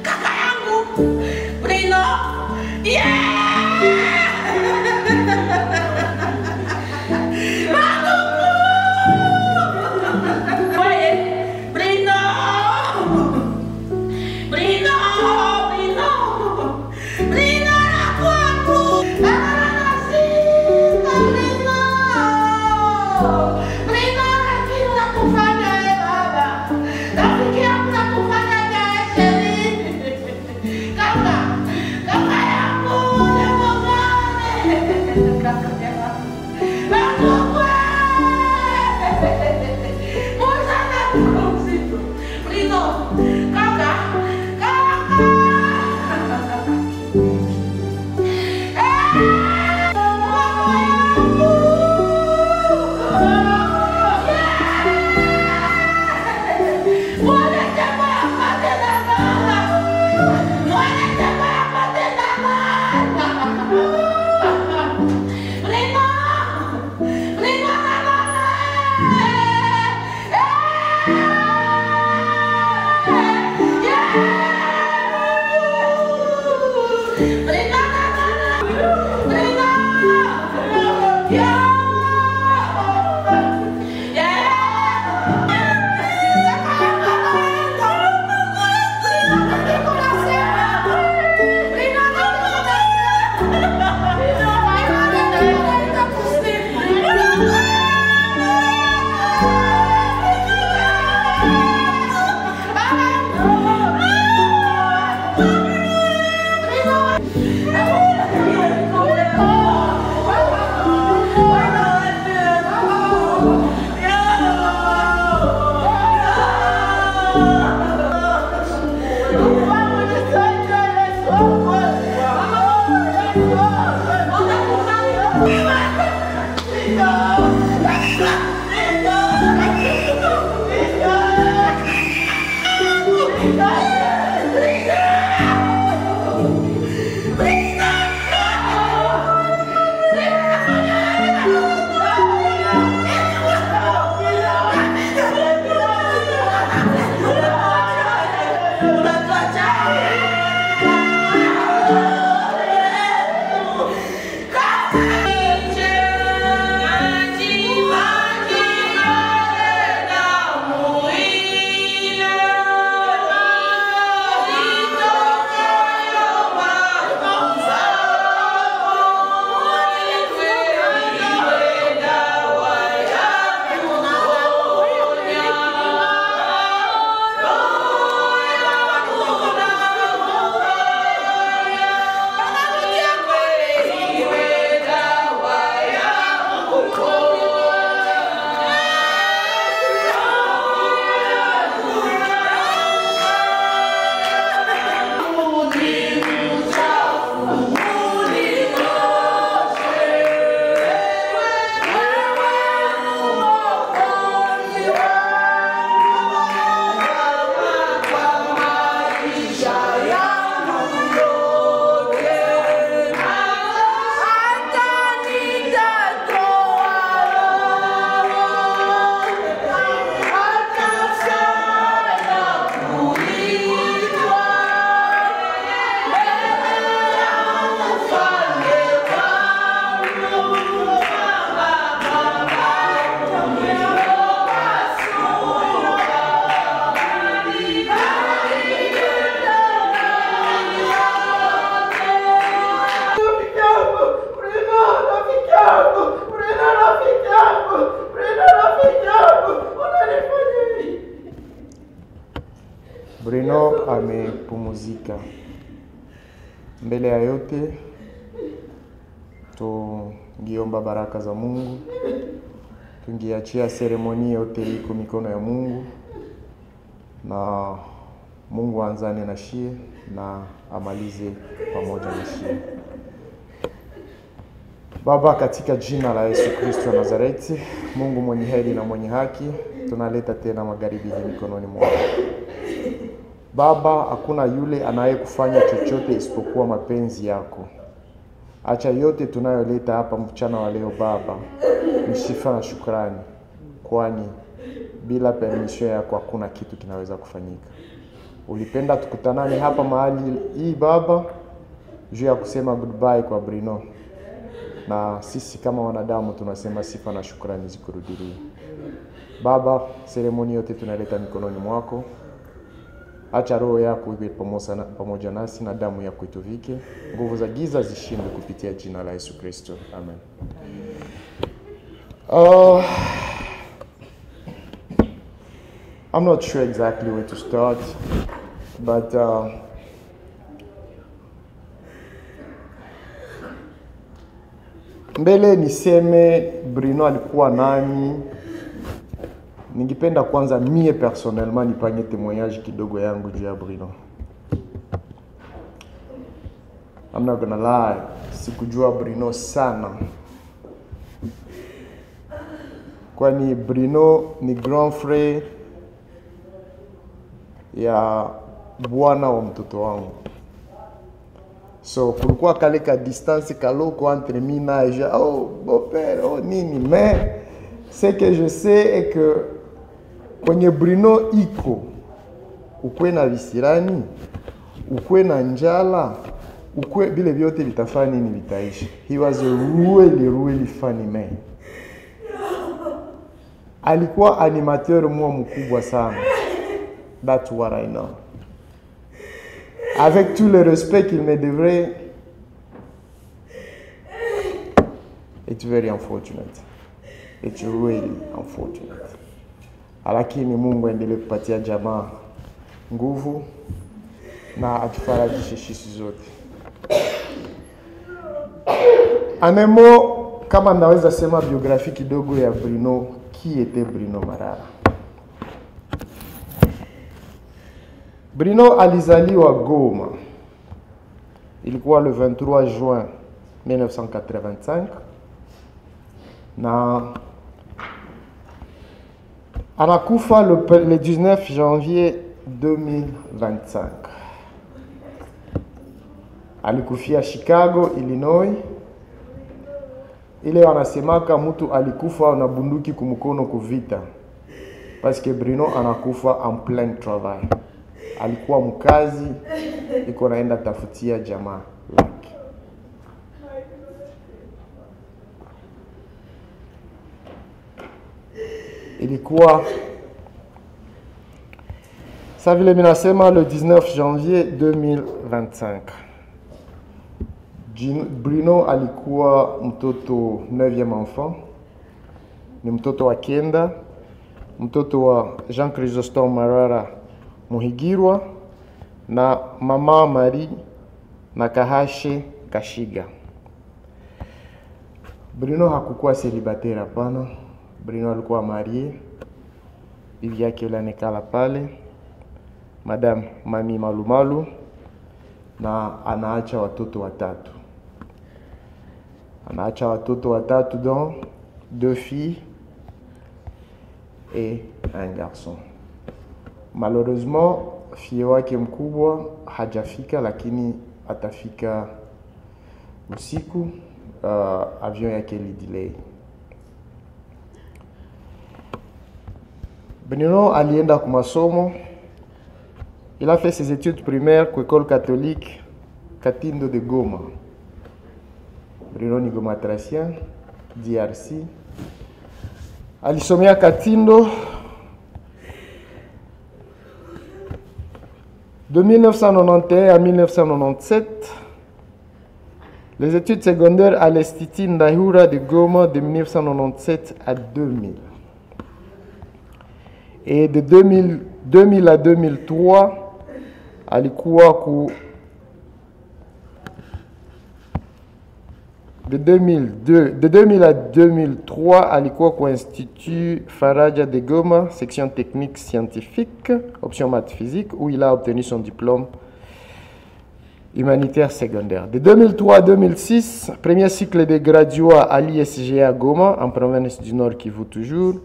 Kaka yangu Brino. Brino amepumzika. Mbele ya yote tungiomba baraka za Mungu, tungiachia seremoni yote iko mikono ya Mungu, na Mungu anzane na shie na amalize pamoja na shie. Baba, katika jina la Yesu Kristo wa Nazareti, Mungu mwenye heri na mwenye haki, tunaleta tena magharibi hii mikononi mwako. Baba, hakuna yule anayekufanya chochote isipokuwa mapenzi yako. Acha yote tunayoleta hapa mchana wa leo Baba, ni sifa na shukrani, kwani bila permission yako hakuna kitu kinaweza kufanyika. Ulipenda tukutanane hapa mahali hii baba juu ya kusema goodbye kwa Bruno. Na sisi kama wanadamu tunasema sifa na shukrani zikurudilie. Baba, seremoni yote tunaleta mikononi mwako. Acha roho yako iwe pamoja nasi na damu yako ituvike. Nguvu za giza zishindwe kupitia jina la Yesu Kristo. Amen. I'm not sure exactly where to start, but mbele niseme Bruno alikuwa nani. Ningependa kwanza mie personnellement nipanye témoignage kidogo yangu juu ya Bruno. I'm not gonna lie, sikujua Bruno sana. Kwani Bruno ni grand frère ya bwana wa mtoto wangu. So kulikuwa kale ka distance kaloko entre mimi na beau-père, nini, mais ce que je sais est que kwenye Bruno iko ukwe na visirani, ukwe na njala, ukwe bile vyote vitafanya nini vitaishi. He was a really funny man. Alikuwa animateur mkubwa sana. That's what I know. Avec tout le respect qu'il me devrait, it's very unfortunate. It's really unfortunate. Lakini Mungu aendelee kupatia jamaa nguvu na atufarajishe sisi zote. Anemo, kama naweza sema biografi kidogo ya Bruno, qui était Bruno Marara? Bruno alizaliwa Goma. Ilikuwa le 23 juin 1985 na anakufa le 19 janvier 2025. Alikufia Chicago, Illinois. Ile wanasemaka mtu alikufa na bunduki kumkono kuvita. Parce que Bruno anakufa en plein travail. Alikuwa mkazi, iko naenda tafutia jamaa lake. Ilikuwa sa vile minasema le 19 janvier 2025. Bruno alikuwa mtoto 9e enfant. Ni mtoto wa kenda, mtoto wa Jean Chrysostome Marara Muhigirwa na mama Marie Nakahashe Kashiga. Bruno hakukuwa célibataire hapana. Bruno alikuwa marié. Bibi yake yule anekala pale, Madame Mami Malumalu, na anaacha watoto watatu. Anaacha watoto watatu dont 2 filles et un garçon. Malheureusement, fille wake mkubwa hajafika, lakini atafika usiku. Avion yake delay. Bruno alienda kwa masomo. Il a fait ses études primaires à l'école catholique Katindo de Goma. Bruno ni Gomatracien, DRC. Alisomea Katindo de 1991 à 1997. Les études secondaires à l'Institut Ndahura de Goma de 1997 à 2000. Et de 2000 à 2003, alikuwa ku de 2000 à 2003, alikuwa ku Institut Faraja de Goma, section technique scientifique, option maths physique, où il a obtenu son diplôme humanitaire secondaire. De 2003 à 2006, premier cycle de graduat à l'ISGA Goma, en province du Nord Kivu toujours,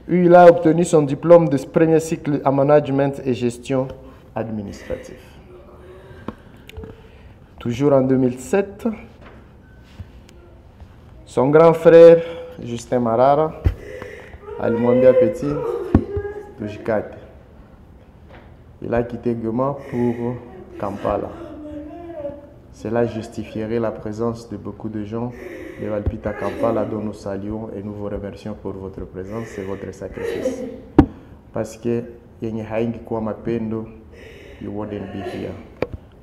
où il a obtenu son diplôme de premier cycle en management et gestion administrative. Toujours en 2007, son grand frère, Justin Marara, alimwambia petit, Tujikate. Il a quitté Goma pour Kampala. Cela justifierait la présence de beaucoup de gens de Walpita Kampala dont nous saluons et nous vous remercions pour votre présence et votre sacrifice. Parce que yenye haingi kuwa mapendo, you wouldn't be here.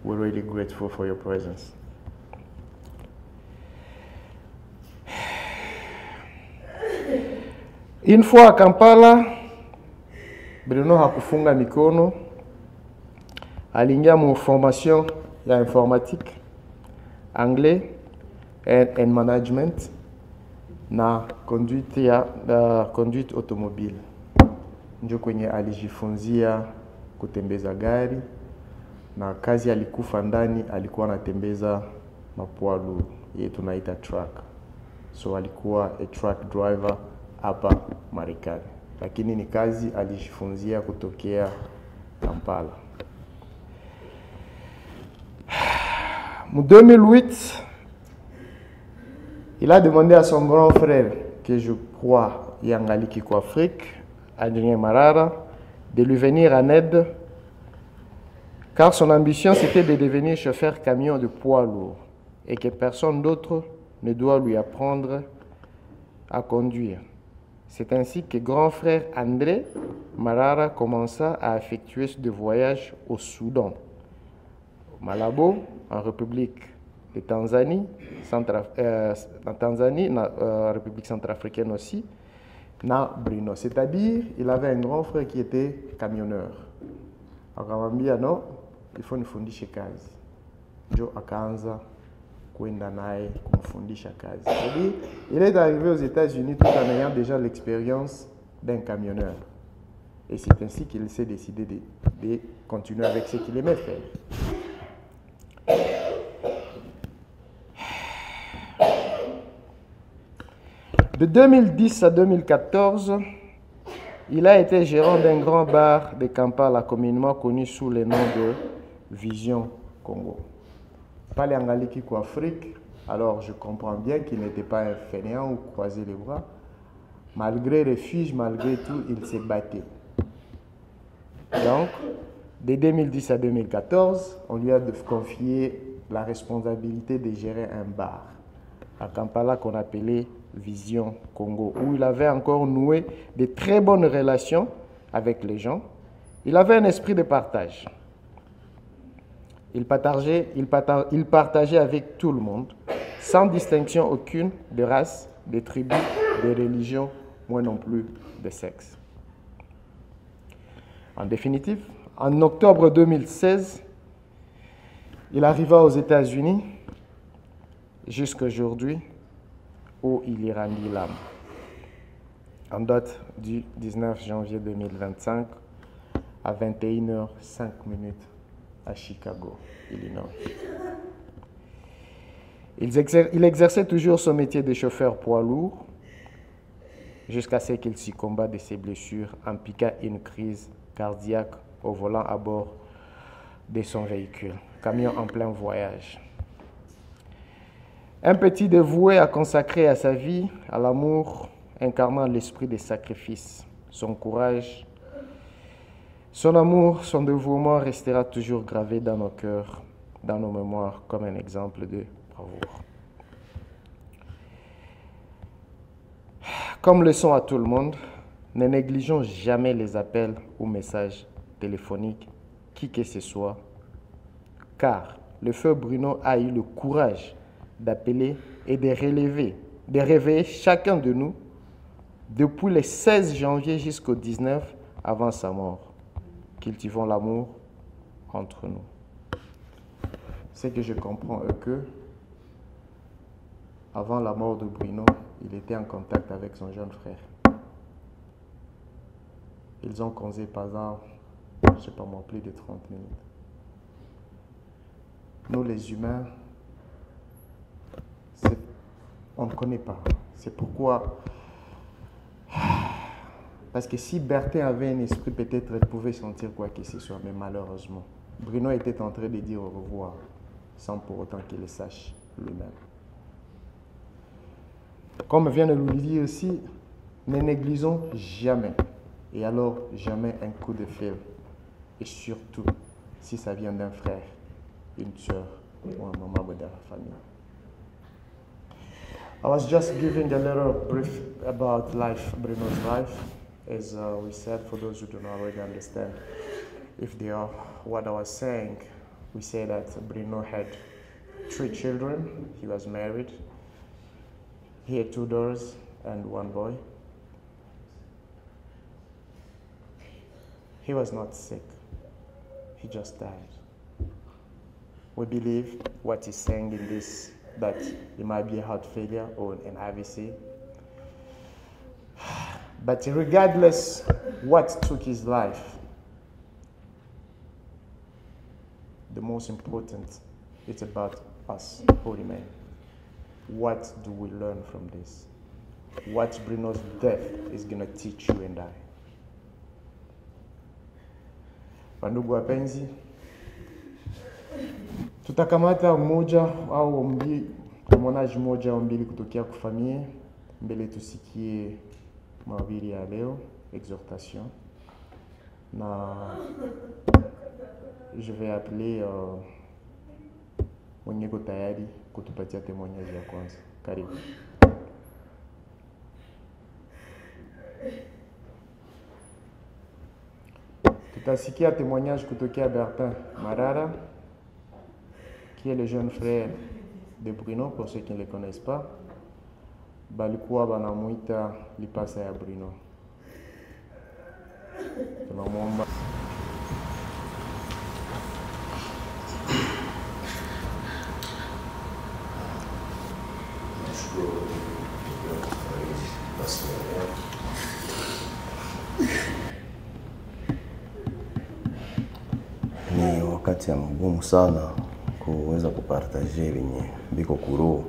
We're really grateful for your presence. Une fois à Kampala, Bruno hakufunga mikono, aliingia mu formation ya informatique, anglais and management na conduite automobile. Ndio kwenye alijifunzia kutembeza gari, na kazi alikufa ndani alikuwa anatembeza mapwalu yetu tunaita truck. So alikuwa a truck driver hapa Marekani, lakini ni kazi alijifunzia kutokea Kampala. En 2008, il a demandé à son grand frère, que je crois Yangali Kiko Afrique, Adrien Marara, de lui venir en aide, car son ambition c'était de devenir chauffeur camion de poids lourd et que personne d'autre ne doit lui apprendre à conduire. C'est ainsi que grand frère André Marara commença à effectuer des voyages au Soudan, au Malabo, en République de Tanzanie, République centrafricaine aussi, na Bruno. C'est-à-dire, il avait un grand frère qui était camionneur. Akamwambia non, il faut nifundishe kazi. Ndio akaanza kwenda naye kumfundisha kazi. C'est-à-dire, il est arrivé aux États-Unis tout en ayant déjà l'expérience d'un camionneur. Et c'est ainsi qu'il s'est décidé de continuer avec ce qu'il aimait faire. De 2010 à 2014, il a été gérant d'un grand bar de Kampala, communément connu sous le nom de Vision Congo. Pas les Angaliki ou Afrique, alors je comprends bien qu'il n'était pas un fainéant ou croisé les bras. Malgré refuge, malgré tout, il s'est battu. Donc, de 2010 à 2014, on lui a confié la responsabilité de gérer un bar à Kampala qu'on appelait Vision Congo, où il avait encore noué de très bonnes relations avec les gens. Il avait un esprit de partage. Il partageait avec tout le monde, sans distinction aucune de race, de tribus, de religion, moins non plus de sexe. En définitive, en octobre 2016, il arriva aux États-Unis jusqu'à aujourd'hui, où il y rendit l'âme. En date du 19 janvier 2025 à 21h05 à Chicago, Illinois. Il exerçait toujours son métier de chauffeur poids lourd jusqu'à ce qu'il succomba de ses blessures en piquant une crise cardiaque au volant à bord de son véhicule, camion en plein voyage. Un petit dévoué a consacré à sa vie, à l'amour, incarnant l'esprit de sacrifice. Son courage, son amour, son dévouement restera toujours gravé dans nos cœurs, dans nos mémoires, comme un exemple de bravoure. Comme leçon à tout le monde, ne négligeons jamais les appels ou messages téléphoniques, qui que ce soit, car le feu Bruno a eu le courage d'appeler et de réveiller chacun de nous depuis le 16 janvier jusqu'au 19 avant sa mort. Cultivons l'amour entre nous. Ce que je comprends est que avant la mort de Bruno, il était en contact avec son jeune frère. Ils ont causé pendant, je ne sais pas moi, plus de 30 minutes. Nous les humains, on ne connaît pas. C'est pourquoi, parce que si Bertin avait un esprit, peut-être elle pouvait sentir quoi que ce soit, mais malheureusement, Bruno était en train de dire au revoir, sans pour autant qu'il le sache lui-même. Comme vient de nous le dire aussi, ne négligeons jamais Et alors, jamais un coup de fil. Et surtout, si ça vient d'un frère, une sœur ou un membre de la famille. I was just giving a little brief about life, Bruno's life. As we said, for those who do not already understand, if they are what I was saying, we say that Bruno had 3 children. He was married. He had 2 daughters and 1 boy. He was not sick. He just died. We believe what he's saying in this, that it might be a heart failure or an AVC. But regardless what took his life, the most important, it's about us, holy men. What do we learn from this? What Bruno's death is going to teach you and I. Wandugu wapenzi, tutakamata mmoja au mbili, témoignage moja au mbili kutokea kwa familia, mbele tusikie mahubiri ya leo, exhortation. Na je vais appeler mwenye ko tayari kutupatia témoignage ya kwanza. Karibu. Tutasikia témoignage kutokea Bertin Marara, qui est le jeune frère de Bruno, pour ceux qui ne le connaissent pas. Balikuwa banamuita lipasa ya Bruno. Tunamwomba. Ni wakati ya mgumu sana kuweza kupartaje venye biko kuro,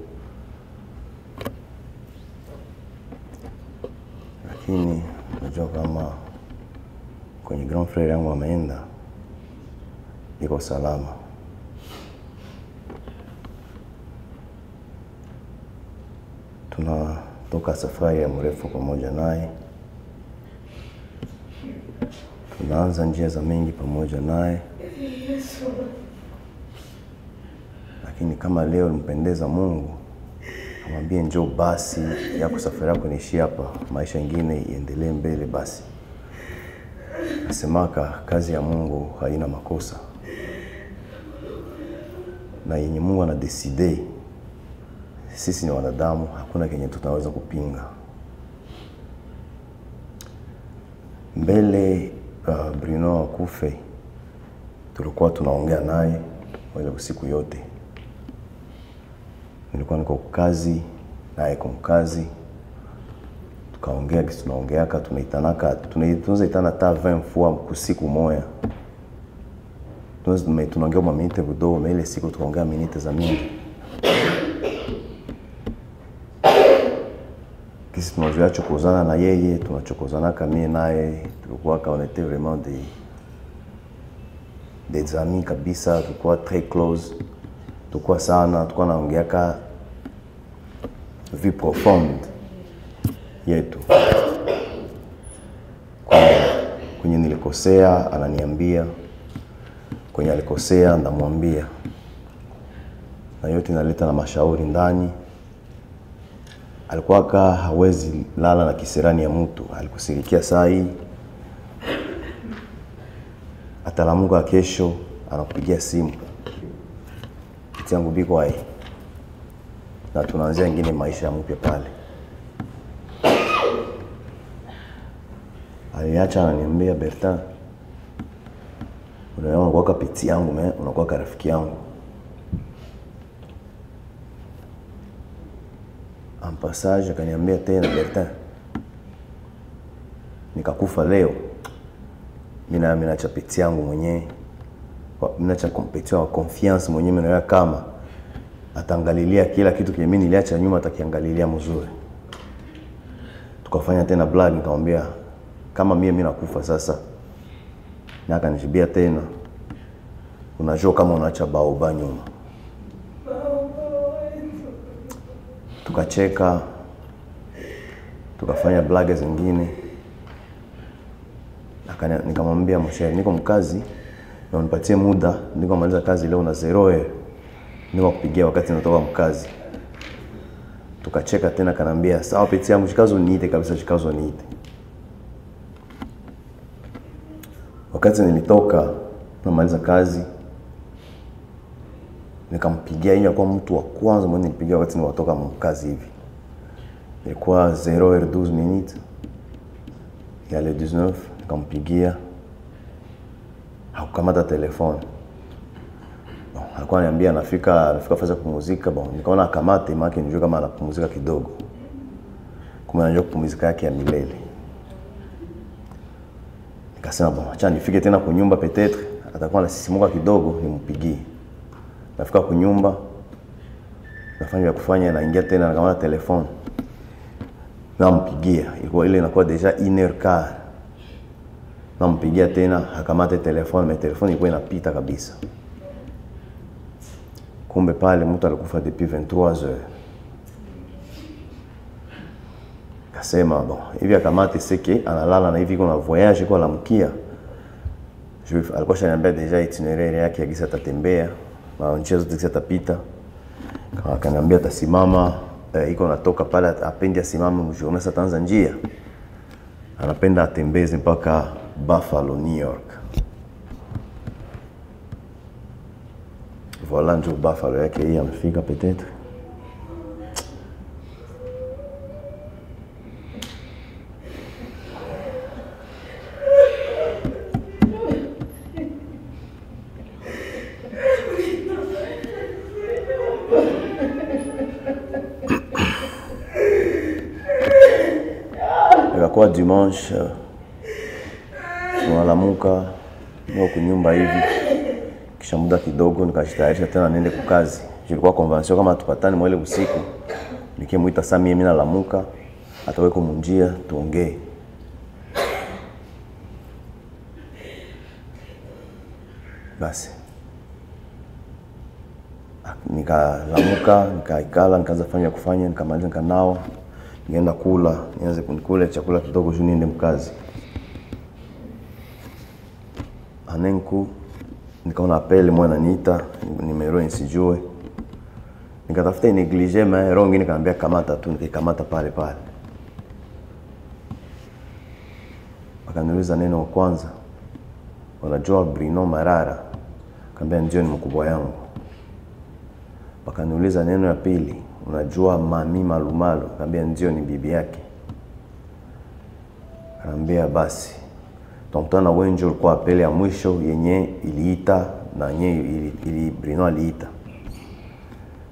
lakini najua kama kwenye grand frère yangu ameenda, niko salama. Tunatoka safari ya mrefu pamoja naye, tunaanza njia za mengi pamoja naye, lakini kama leo nimpendeza Mungu, amwambie njoo basi ya kusafiri yako niishi hapa, maisha mengine iendelee mbele basi. Nasemaka kazi ya Mungu haina makosa, na yenye Mungu anadecide, sisi ni wanadamu, hakuna kenye tunaweza kupinga. Mbele Bruno akufe, tulikuwa tunaongea naye wale usiku yote. Nilikuwa niko kazi, naye kwa kazi. Tukaongea kitu tunaongeaka, tunaweza itana ta 20 fois kwa siku moja. Tunaongea kwa minute kidogo, na ile siku tukaongea minute za mingi. Kisi tunajua chokozana na yeye, tunachokozana kama naye, tulikuwa on était vraiment des amis kabisa, tulikuwa très close. Tulikuwa sana, tulikuwa naongeaka vie profonde yetu. Kwenye nilikosea ananiambia, kwenye alikosea ndamwambia, na yote inaleta na mashauri ndani. Alikuwa hawezi lala na kisirani ya mtu, alikusirikia saa hii, atalamuka kesho anakupigia simu, yangu biko hai, na tunaanzia ingine maisha mpya pale. Aliacha ananiambia, Bertin, unakuwa kapiti yangu, unakuwa rafiki yangu. En passage akaniambia tena, Bertin, nikakufa leo, mimi naacha piti yangu mwenyewe, mnacha competition wa confiance mwenyewe, na kama atangalilia kila kitu kile mimi niliacha nyuma, atakiangalilia mzuri. Tukafanya tena blood, nikamwambia kama mimi nakufa sasa, na akanijibia tena, unajua kama unaacha baoba nyuma. Tukacheka, tukafanya blague zingine. Nikamwambia msheri, niko mkazi na unipatie muda, niko maliza kazi leo na 0 niko kupigia wakati natoka mkazi. Tukacheka tena, kanambia sawa peti yangu, chikazo niite kabisa, chikazo niite. Wakati nilitoka na maliza kazi, nikampigia. Yeye alikuwa mtu wa kwanza mwenye nilipigia wakati nilitoka mkazi hivi. Ilikuwa 0h12 minutes. Ya le 19 nikampigia. Hakukamata telefoni. Alikuwa ananiambia anafika fasi ya kupumzika. Nikaona akamate maana nijue kama anapumzika kidogo. Kumbe anajua kupumzika yake ya milele. Nikasema acha nifike tena kwa nyumba, peut-être atakuwa anasisimuka kidogo, nimpigie. Nafika kwa nyumba, nafanya ya kufanya, naingia tena nakamata telefoni. Nampigia. Ilikuwa ile inakuwa deja 1h15. Nampigia tena, akamate telefoni, telefoni ilikuwa inapita kabisa. Kumbe pale mtu alikufa depuis 23h. Kasema hivi akamate seke analala na hivi kuna voyage kwa lamkia. Alikuwa shaniambia deja itinerary yake ya gisa atatembea, na njia zote zitapita. Akaniambia atasimama, iko natoka pale apendi asimame mjournée sa Tanzania. Anapenda atembeze mpaka Buffalo, New York. Voilà ndio Buffalo yake hii amefika peut-être. Kwa dimanche tunalamuka niko kunyumba hivi, kisha muda kidogo nikajitayarisha tena niende kwa kazi. Ilikuwa convention kama tupatane mwele usiku, nikimuita Sami mimi nalamuka ataweko munjia tuongee. Basi nikalamuka, nikaikala, nikaanza kufanya, nikamaliza nikanawa. Nienda kula, nianze kunikula chakula kidogo juu niende mkazi. Anenku nikaona apele mwana ananiita, nimero nisijue. Nikatafuta neglige mais rongi nikamwambia kamata tu, nikamata pale pale. Akaniuliza neno kwanza. Unajua Bruno Marara? Nikamwambia ndio, ni mkubwa yangu. Akaniuliza neno ya pili. Unajua Mami Malumalu? Nikamwambia ndio, ni bibi yake. Anambia basi tutakutana wenjo kwa apele ya mwisho yenye iliita na yenye ili Bruno aliita.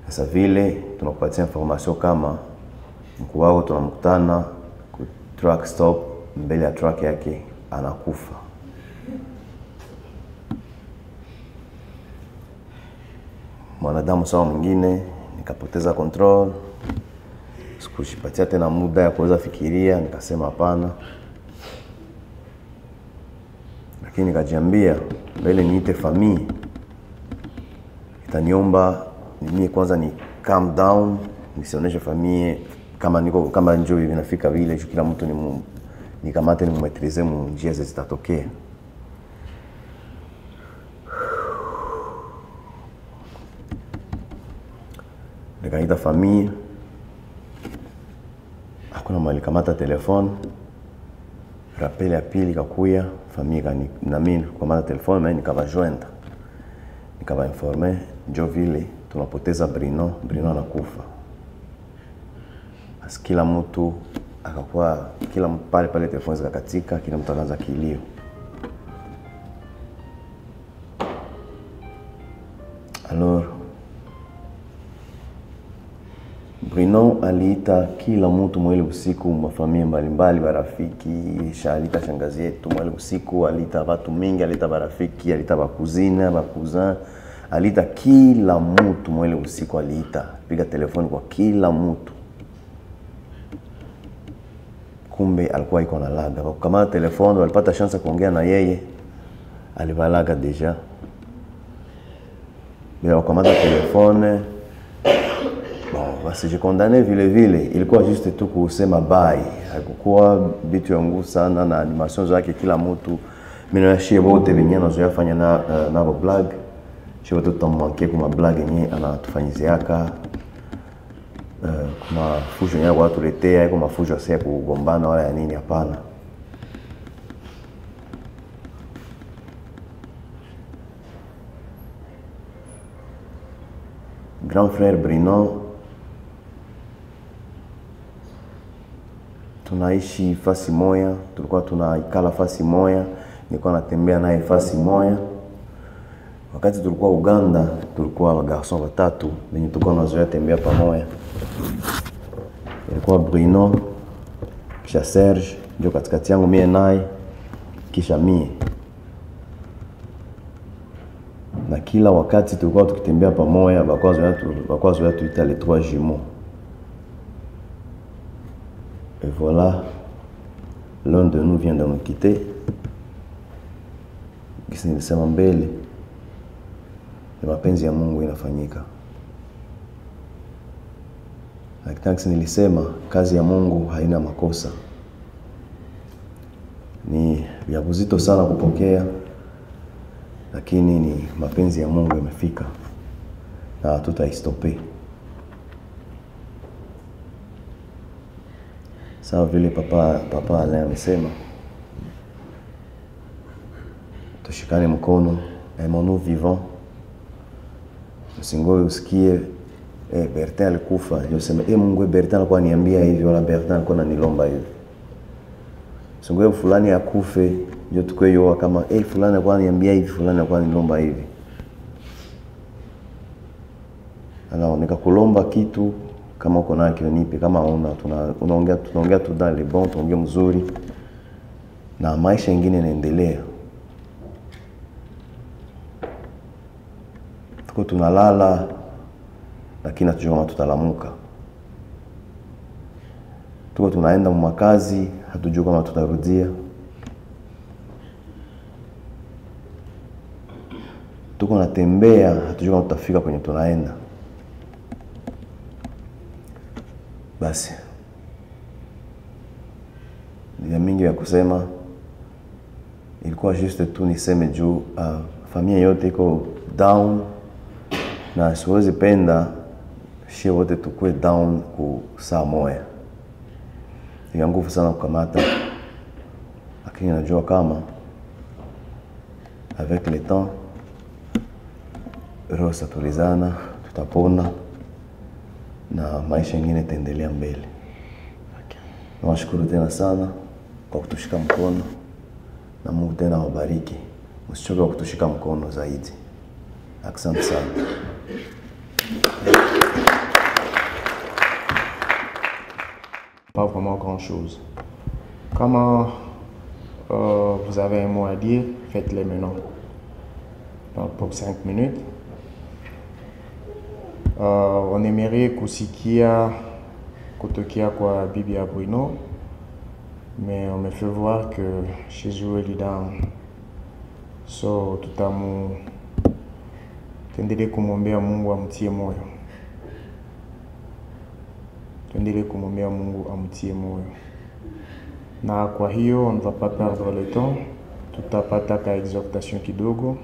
Sasa vile tunakupatia information kama mkuu wao tunamkutana ku truck stop, mbele ya truck yake anakufa. Mwanadamu sawa mwingine. Nikapoteza control. Sikujipatia tena muda ya kuweza fikiria, nikasema hapana. Lakini nikajiambia mbele niite familia, itaniomba mimi kwanza ni calm down, nisioneshe familia kama njoo hivi nafika vile kila mtu ni kamate ni mmetrize mu njia zitatokea. Nikaita familia, hakuna mali kamata telefoni. Rappel ya pili kakuya, familia na mimi kamata telefoni, mimi nikavajoindre. Nikavainformer njoo vile tunapoteza Bruno anakufa. Kila mtu akakuwa, kila mtu pale telefoni zikakatika, kila mtu anaanza kilio. Alors Bruno aliita kila mtu mwele usiku, mafamilia mbalimbali, barafiki, alita shangazi yetu mwele usiku, alita watu mingi, alita barafiki, alita bakuzina, bakuzan, alita kila mtu mwele usiku, alita piga telefoni kwa kila mtu. Kumbe alikuwa iko na laga. Kama telefoni walipata chance kuongea na yeye, alibalaga deja. Bila kukamata telefone, basi jikondane vile ilikuwa juste tu kusema bye. Hakukuwa bitu yangu sana na animation zake, kila mtu Mimi na shie wote wenyewe nazoea fanya na blog. Shie wote tutamwankia kwa blog yenyewe anatufanyiziaka. Kuna fujo yenyewe watu letea, kwa mafujo ya kugombana wala ya nini hapana. Grand frère Bruno, tunaishi fasi moya, tulikuwa tunaikala fasi moya, nilikuwa natembea naye fasi moya. Wakati tulikuwa Uganda, tulikuwa garçon watatu, wenye tulikuwa tunazoea tembea pamoja. Ilikuwa Bruno, kisha Serge, ndio katikati yangu mie naye, kisha mie. Na kila wakati tulikuwa tukitembea pamoja, bakwa zoea tuita les trois jumeaux. Et voilà, l'un de nous vient de nous quitter. Kisi nilisema mbele, ni mapenzi ya Mungu inafanyika. Lakini kisi nilisema, kazi ya Mungu haina makosa. Ni vya uzito sana kupokea, lakini ni mapenzi ya Mungu imefika. Na tutaistope. Sawa vile papa Alain amesema, tushikane mkono, aimons-nous vivants. Usingoe usikie Bertin alikufa, ndio sema Mungu Bertin alikuwa niambia hivi wala Bertin alikuwa ananilomba hivi. Usingoe fulani akufe, ndio tukue yoa kama fulani alikuwa niambia hivi, fulani alikuwa anilomba hivi. Alors nikakulomba kitu kama uko na kionipe, kama tunaongea tu dans les bons, tunaongea mzuri na maisha mengine yanaendelea. Tuko tunalala lakini hatujui kama tutalamuka. Tuko tunaenda makazi, hatujui kama tutarudia. Tuko natembea, hatujui kama tutafika kwenye tunaenda. Basi ni mingi ya kusema, ilikuwa juste tu niseme juu familia yote iko down, na siwezi penda shie wote tukue down ku saa moja. Ni nguvu sana kukamata, lakini najua kama avec le temps roho satulizana, tutapona na maisha mengine taendelea mbele. Nawashukuru tena sana kwa kutushika mkono, na Mungu tena awabariki. Msichoke kwa kutushika mkono zaidi. Asante sana. Pas vraiment grand chose. Comment vous avez un mot à dire, faites-le maintenant. Pour 5 minutes. On aimerait kusikia kutokea kwa bibi ya Bruno, mais on me fait voir que chez eux il est down. So tuendelee kumwombea Mungu amtie moyo. Tuendelee kumwombea Mungu amtie moyo. Na kwa hiyo on ne va pas perdre le temps. Tutapata ka exhortation kidogo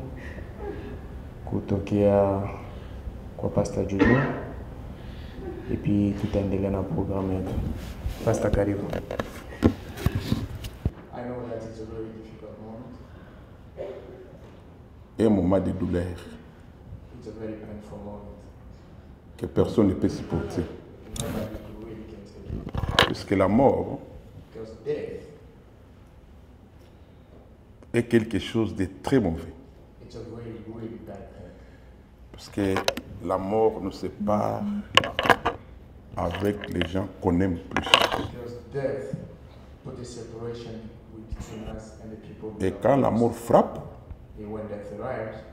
kutokea kwa Pastor Jojo, et puis tutaendelea na programme yetu. Pastor, karibu. I know that it's a very difficult moment. Un moment de douleur It's a very painful moment. que personne ne peut supporter. Nobody really can take it. Puisque la mort Because death, est quelque chose de très mauvais. it's a really, really bad thing. Parce que la mort nous sépare avec les gens qu'on aime plus. Because death put a separation between us and the people we Et love quand la most. mort frappe, And when death arrives,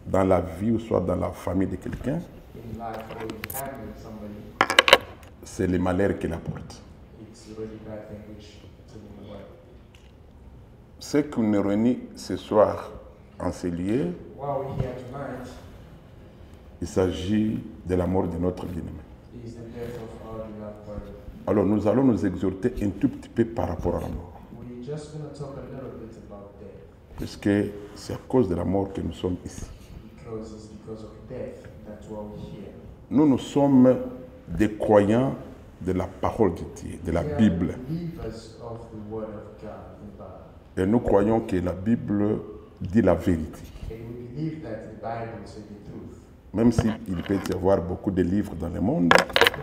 dans la vie ou soit dans la famille de quelqu'un, in life or in family with somebody, c'est le malheur qu'il apporte. it's a really bad thing which it's a really bad. Ce qui nous réunit ce soir en ces lieux, While we're here tonight il s'agit de la mort de notre bien-aimé. is the death of our beloved brother. Alors nous allons nous exhorter un tout petit peu par rapport à la mort. We we're just going to talk a little bit about death. Puisque c'est à cause de la mort que nous sommes ici. Because it's because of death that's why we're here. Nous sommes des croyants de la parole de Dieu, de la We are Bible. believers of the word of God in the Bible. Et nous croyons que la Bible dit la vérité. And we believe that the Bible says the truth. Même s'il peut y avoir beaucoup de livres dans le monde,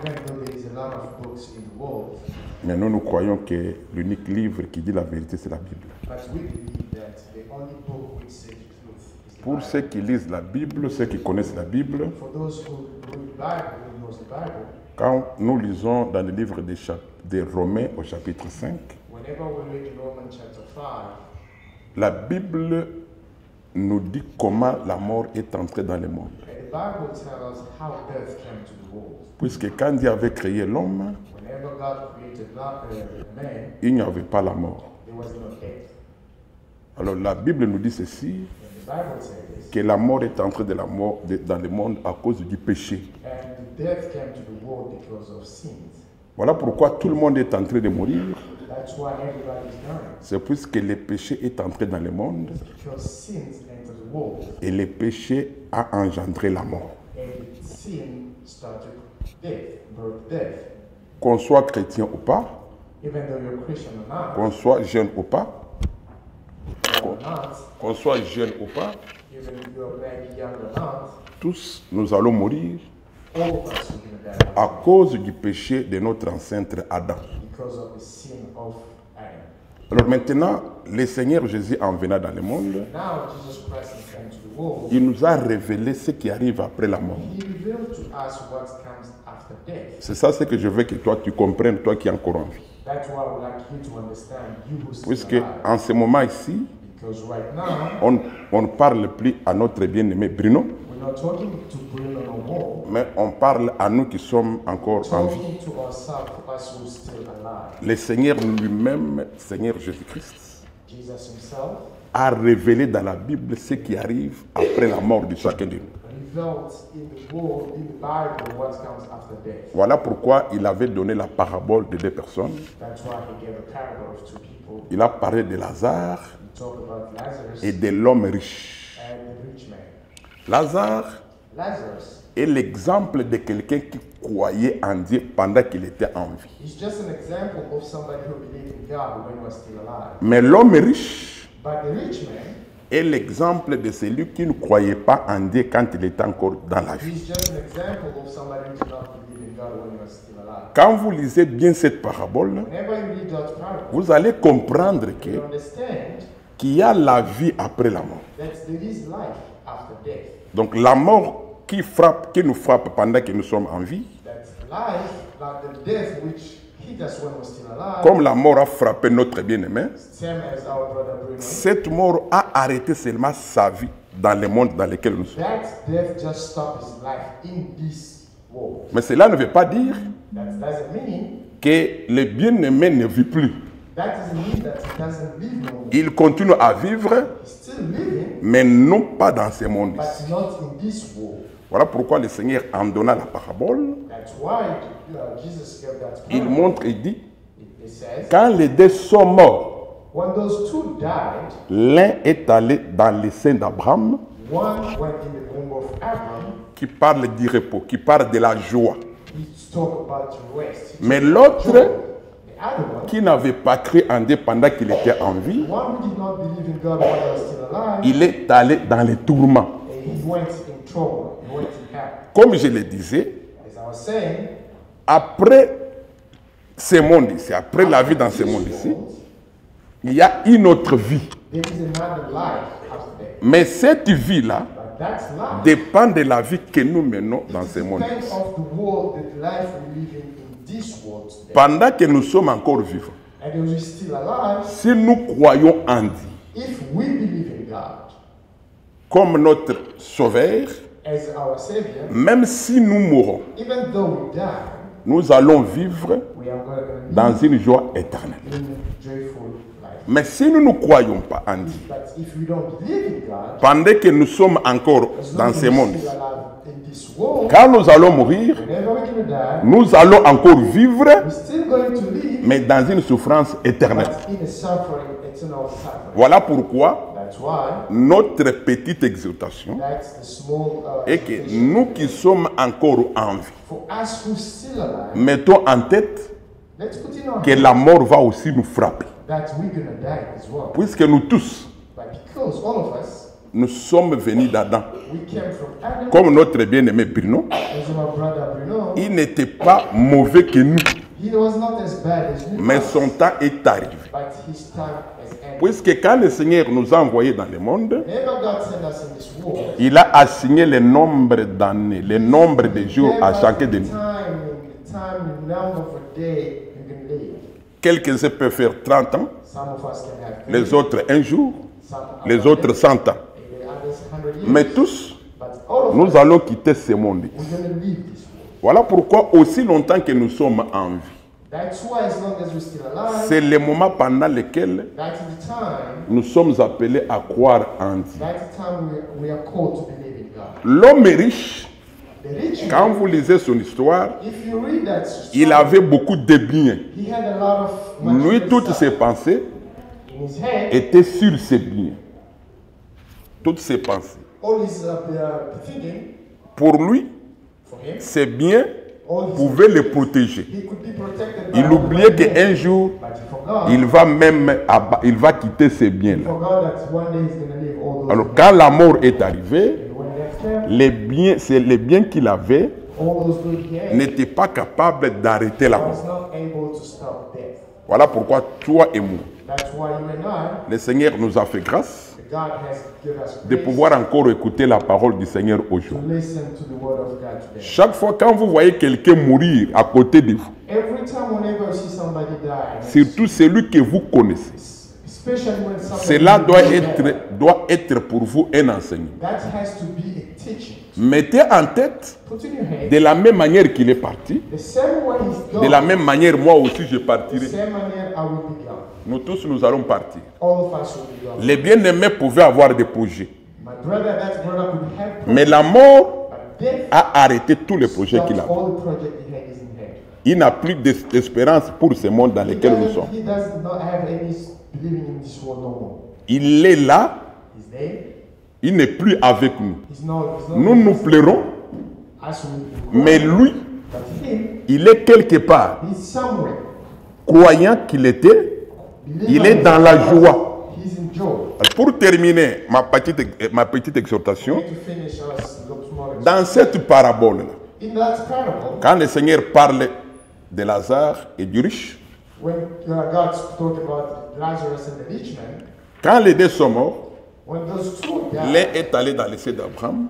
Even though there is a lot of books in the world, mais nous croyons que l'unique livre qui dit la vérité, c'est la Bible. but we believe that the only book which says the truth is the Pour Bible. ceux qui lisent la Bible, ceux qui connaissent la Bible, For those who read the Bible, who knows the Bible, quand nous lisons dans le livre des Romains au chapitre 5, whenever we read Romans chapter 5, la Bible nous dit comment la mort est entrée dans le monde. the Bible tells us how death came to the world. Puisque quand Dieu avait créé l'homme, Whenever God created man, il n'y avait pas la mort. there was no death. Alors la Bible nous dit ceci, And the Bible says this, que la mort est entrée dans le monde à cause du péché. and the death came to the world because of sins. Voilà pourquoi tout le monde est en train de mourir. That's why everybody is dying. C'est puisque le péché est entré dans le monde Because sins entered the world, et le péché a engendré la mort. and sin started death, brought death. Qu'on soit chrétien ou pas, Even though you're Christian or not, qu'on soit jeune ou pas, or not, qu'on soit jeune ou pas, even if you're maybe young or not, tous nous allons mourir all of us are going to die à cause du péché de notre ancêtre Adam. because of the sin of Adam. Alors maintenant, le Seigneur Jésus en venant dans le monde, Now Jesus Christ has come to the world. il nous a révélé ce qui arrive après la mort. He revealed to us what comes after death. C'est ça ce que je veux que toi tu comprennes, toi qui es encore en vie. That's why I would like you to understand, you who still Puisque alive. en ce moment ici, Because right now, on ne parle plus à notre bien-aimé Bruno, we're not talking to Bruno no more. mais on parle à nous qui sommes encore en vie. Talking to ourselves, us who are still alive. Le Seigneur lui-même, Seigneur Jésus-Christ, Jesus himself a révélé dans la Bible ce qui arrive après la mort de chacun de nous. revealed in the world, in the Bible, what comes after death. Voilà pourquoi il avait donné la parabole de deux personnes. That's why he gave a parable of two people. Il a parlé de Lazare He talked about Lazarus et de l'homme riche. and the rich man. Lazare Lazarus est l'exemple de quelqu'un qui croyait en Dieu pendant qu'il était en vie. is just an example of somebody who believed in God when he was still alive. Mais l'homme riche But the rich man, est l'exemple de celui qui ne croyait pas en Dieu quand il était encore dans la vie. he's just an example of somebody who did not believe in God when he was still alive. Quand vous lisez bien cette parabole, Whenever you read that parable, vous allez comprendre you understand qu'il y a la vie après la mort. that there is life after death. Donc la mort qui nous frappe pendant que nous sommes en vie, That's life, like the death which hit us when we're still alive, comme la mort a frappé notre bien-aimé, same as our brother Bruno. cette mort a arrêté seulement sa vie dans le monde dans lequel nous sommes. That death just stopped his life in this world. Mais cela ne veut pas dire That doesn't mean que le bien-aimé ne vit plus. that doesn't mean that he doesn't live no more. Il continue à vivre, He's still living, mais non pas dans ce monde. but not in this world. Voilà pourquoi le Seigneur en donna la parabole. That's why Jesus gave that Il parable. montre et dit, It says, quand les deux sont morts, when those two died, l'un est allé dans le sein d'Abraham, one went in the womb of Abraham. qui parle du repos, qui parle de la joie. He talked about rest. Mais l'autre, The other one, qui n'avait pas cru en Dieu pendant qu'il était en vie, one who did not believe in God while he was still alive, il est allé dans les tourments. and he went in trouble. He went in hell. Comme je le disais, As I was saying, après ce monde ici, après la vie dans ce monde ici, il y a une autre vie. there is another life after death. Mais cette vie-là But that's life. dépend de la vie que nous menons dans ce monde Depends ici. of the world, the life we live in this world today. Pendant que nous sommes encore vivants, And if we're still alive, si nous croyons en Dieu if we believe in God comme notre Sauveur, as our Savior, même si nous mourons, even though we die, nous allons vivre we are going to live dans une joie éternelle. in joyful life. Mais si nous ne croyons pas en Dieu, But if we don't believe in God, pendant que nous sommes encore as long dans as ce we're monde, still alive in this world, quand nous allons mourir, whenever we're going to die, nous allons encore vivre, we're still going to live, mais dans une souffrance éternelle. but in a suffering, eternal suffering. Voilà pourquoi That's why, notre petite exhortation that's the small est que exhortation. nous qui sommes encore en vie, For us who's still alive, mettons en tête let's put in our que head la mort va aussi nous frapper. that we're going to die as well. Puisque nous tous, But because all of us, nous sommes venus d'Adam. we came from Adam, Comme notre bien-aimé Bruno, as our brother Bruno, il n'était pas mauvais que nous, he was not as bad as we mais were, son temps est arrivé. but his time has ended. Puisque quand le Seigneur nous a envoyés dans le monde, Whenever God sent us in this world, il a assigné le nombre d'années, le nombre de jours à chacun de nous. the number of a day you can live. Quelques-uns peuvent faire 30 ans, Some of us can have 30, les autres un jour, some les autres 100 ans. and the others 100 years. Mais tous, But all of us, nous allons quitter ce monde. we're going to leave this world. Voilà pourquoi aussi longtemps que nous sommes en vie, That's why as long as we're still alive, c'est le moment pendant lequel that's the time, nous sommes appelés à croire en Dieu. that's the time we are called to believe in God. L'homme est riche. The rich Quand man, vous lisez son histoire, if you read that il story, avait beaucoup de biens. he had a lot of Lui, material toutes stuff ses pensées in his head. étaient sur ses biens. Toutes ses pensées. All his thinking Pour lui, for him, ses biens all his pouvaient le protéger. he could be protected by Il all oubliait the qu'un jour, but he forgot. il va même il va quitter ces He biens-là. forgot that one day he's going to leave all those. Alors, quand la mort est arrivée, And when left him, les biens, c'est les biens qu'il avait all those good he had, n'étaient pas capables d'arrêter la was mort. not able to stop death. Voilà pourquoi toi et moi, That's why you and I, le Seigneur nous a fait grâce God has given us de grace pouvoir encore écouter la parole du Seigneur to aujourd'hui. listen to the word of God today. Chaque fois quand vous voyez quelqu'un mourir à côté de vous, Every time whenever you see somebody die, surtout celui que vous connaissez, especially when somebody cela dies, doit être pour vous un enseignement. that has to be a teaching. Mettez en tête, Put in your head, de la même manière qu'il est parti, the same way he's gone, de la même manière moi aussi je the partirai. same manner I will be gone. Nous tous nous allons partir. All of us will be gone. Les bien-aimés pouvaient avoir des projets, My brother, that brother could have mais la mort but death a arrêté tous les projets qu'il stopped avait. all the project he had is in head. Il n'a plus d'espérance pour ce monde dans lequel nous sommes. He does not have any believing in this world no more. Il est là, He's there. il n'est plus avec nous. He's not Nous nous plairons, as we mais lui, but him, il est quelque part. he's somewhere. Croyant qu'il était, il est dans la joie. He's in joy. Pour terminer ma petite exhortation, To finish us tomorrow. dans cette parabole-là, In that parable, quand le Seigneur parle de Lazare et du riche, when God talked about Lazarus and the rich man, quand les deux sont morts, when those two l'un died, est allé dans le sein d'Abraham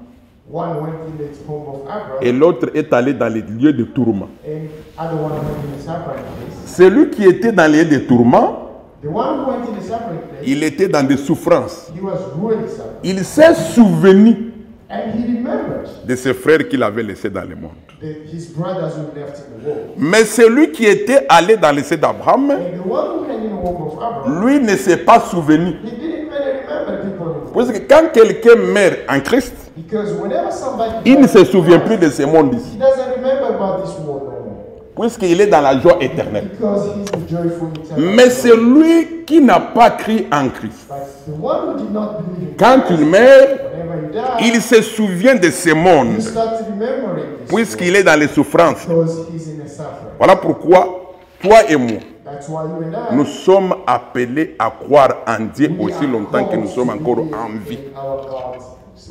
one went in the home of Abraham, et l'autre est allé dans les lieux de tourment. and other one went in the suffering place. Celui qui était dans les lieux de tourment, The one who went in the suffering place, il était dans des souffrances. he was really suffering, Il s'est souvenu and he remembered de ses frères qu'il avait laissés dans le monde. his brothers who left in the world. Mais celui qui était allé dans le sein d'Abraham, And the one who came in the home of Abraham, lui ne s'est pas souvenu. he didn't really remember people. Parce que quand quelqu'un meurt en Christ, Because whenever somebody il ne dies, se souvient plus de ce monde ici. he doesn't remember about this world no more. Puisqu'il est dans la joie éternelle. Because he's the joyful eternal. Mais celui qui n'a pas cru en Christ, But the one who did not believe in quand Christ, il meurt, whenever you die, il se souvient de ce you monde, start remembering this puisqu'il est dans les souffrances. world because he's in a suffering. Voilà pourquoi, toi et moi, That's why you and I, nous sommes appelés à croire en Dieu we aussi are longtemps que nous called sommes to encore believe en vie. in our God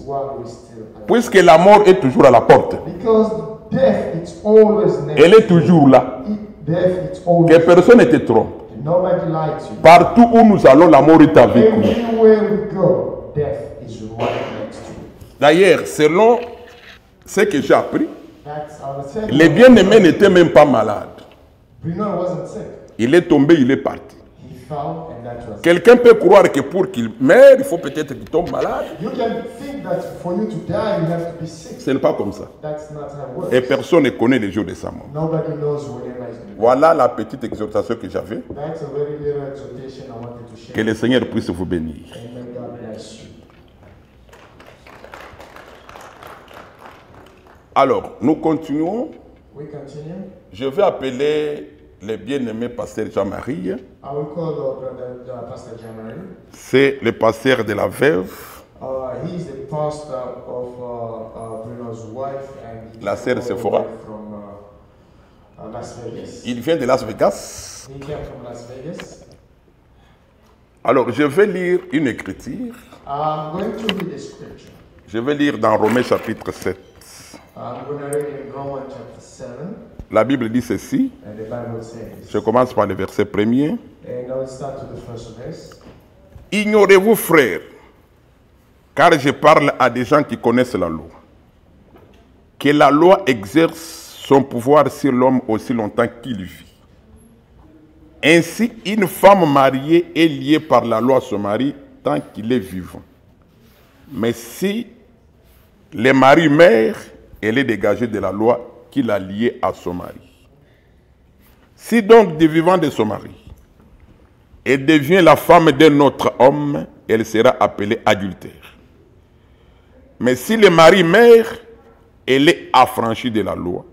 while we're still alive. Puisque la mort est toujours à la porte. Because death, it's always next. Elle est toujours là. Death, it's Que always. personne ne te trompe. Nobody lies to you. Partout où nous allons, la mort est avec nous. Everywhere we go, death is right next to you. D'ailleurs, selon ce que j'ai appris, That's our second. les bien-aimés n'étaient même pas malades. Bruno wasn't sick. Il est tombé, il est parti. He fell, and that was it. Quelqu'un peut croire que pour qu'il meure, il faut peut-être qu'il tombe malade. You can think that for you to die, you have to be sick. Ce n'est pas comme ça. That's not how it works. Et personne ne connaît les jours de sa mort. Nobody knows when Emma is going to die. Voilà la petite exhortation que j'avais. That's a very little exhortation I wanted to share. Que le Seigneur puisse vous bénir. And may God bless you. Alors, nous continuons. We continue. Je vais appeler le bien-aimé pasteur Jean-Marie. I will call Pastor Jean-Marie. C'est le pasteur de la veuve, He is the pastor of Bruno's wife and La sœur Sephora. from Las Vegas. il vient de Las Vegas. He came from Las Vegas. Alors, je vais lire une écriture. I'm going to read the scripture. Je vais lire dans Romains chapitre 7. I'm going to read in Romans chapter 7, La Bible dit ceci. and the Bible says, Je commence par le verset premier. and I will start with the first verse. Ignorez-vous, frères, car je parle à des gens qui connaissent la loi, que la loi exerce son pouvoir sur l'homme aussi longtemps qu'il vit. Ainsi, une femme mariée est liée par la loi à son mari tant qu'il est vivant. Mais si le mari meurt, elle est dégagée de la loi qui l'a liée à son mari. Si donc, du vivant de son mari, elle devient la femme d'un autre homme, elle sera appelée adultère. Mais si le mari meurt, elle est affranchie de la loi,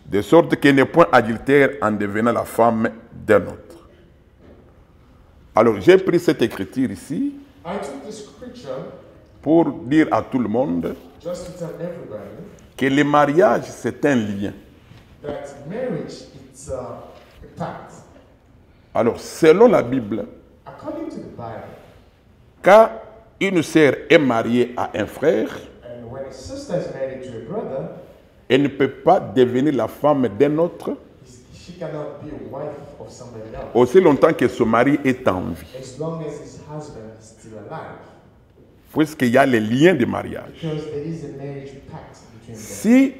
de sorte qu'elle n'est point adultère en devenant la femme d'un autre. Alors, j'ai pris cette écriture ici I took the scripture pour dire à tout le monde just to tell everybody que le mariage, c'est un lien. that marriage is a pact. Alors, selon la Bible, According to the Bible, quand une sœur est mariée à un frère, and when a sister is married to a brother, elle ne peut pas devenir la femme d'un autre she cannot be a wife of somebody else aussi longtemps que son mari est en vie, as long as his husband is still alive, puisqu'il y a les liens de mariage. because there is a marriage pact between them. Si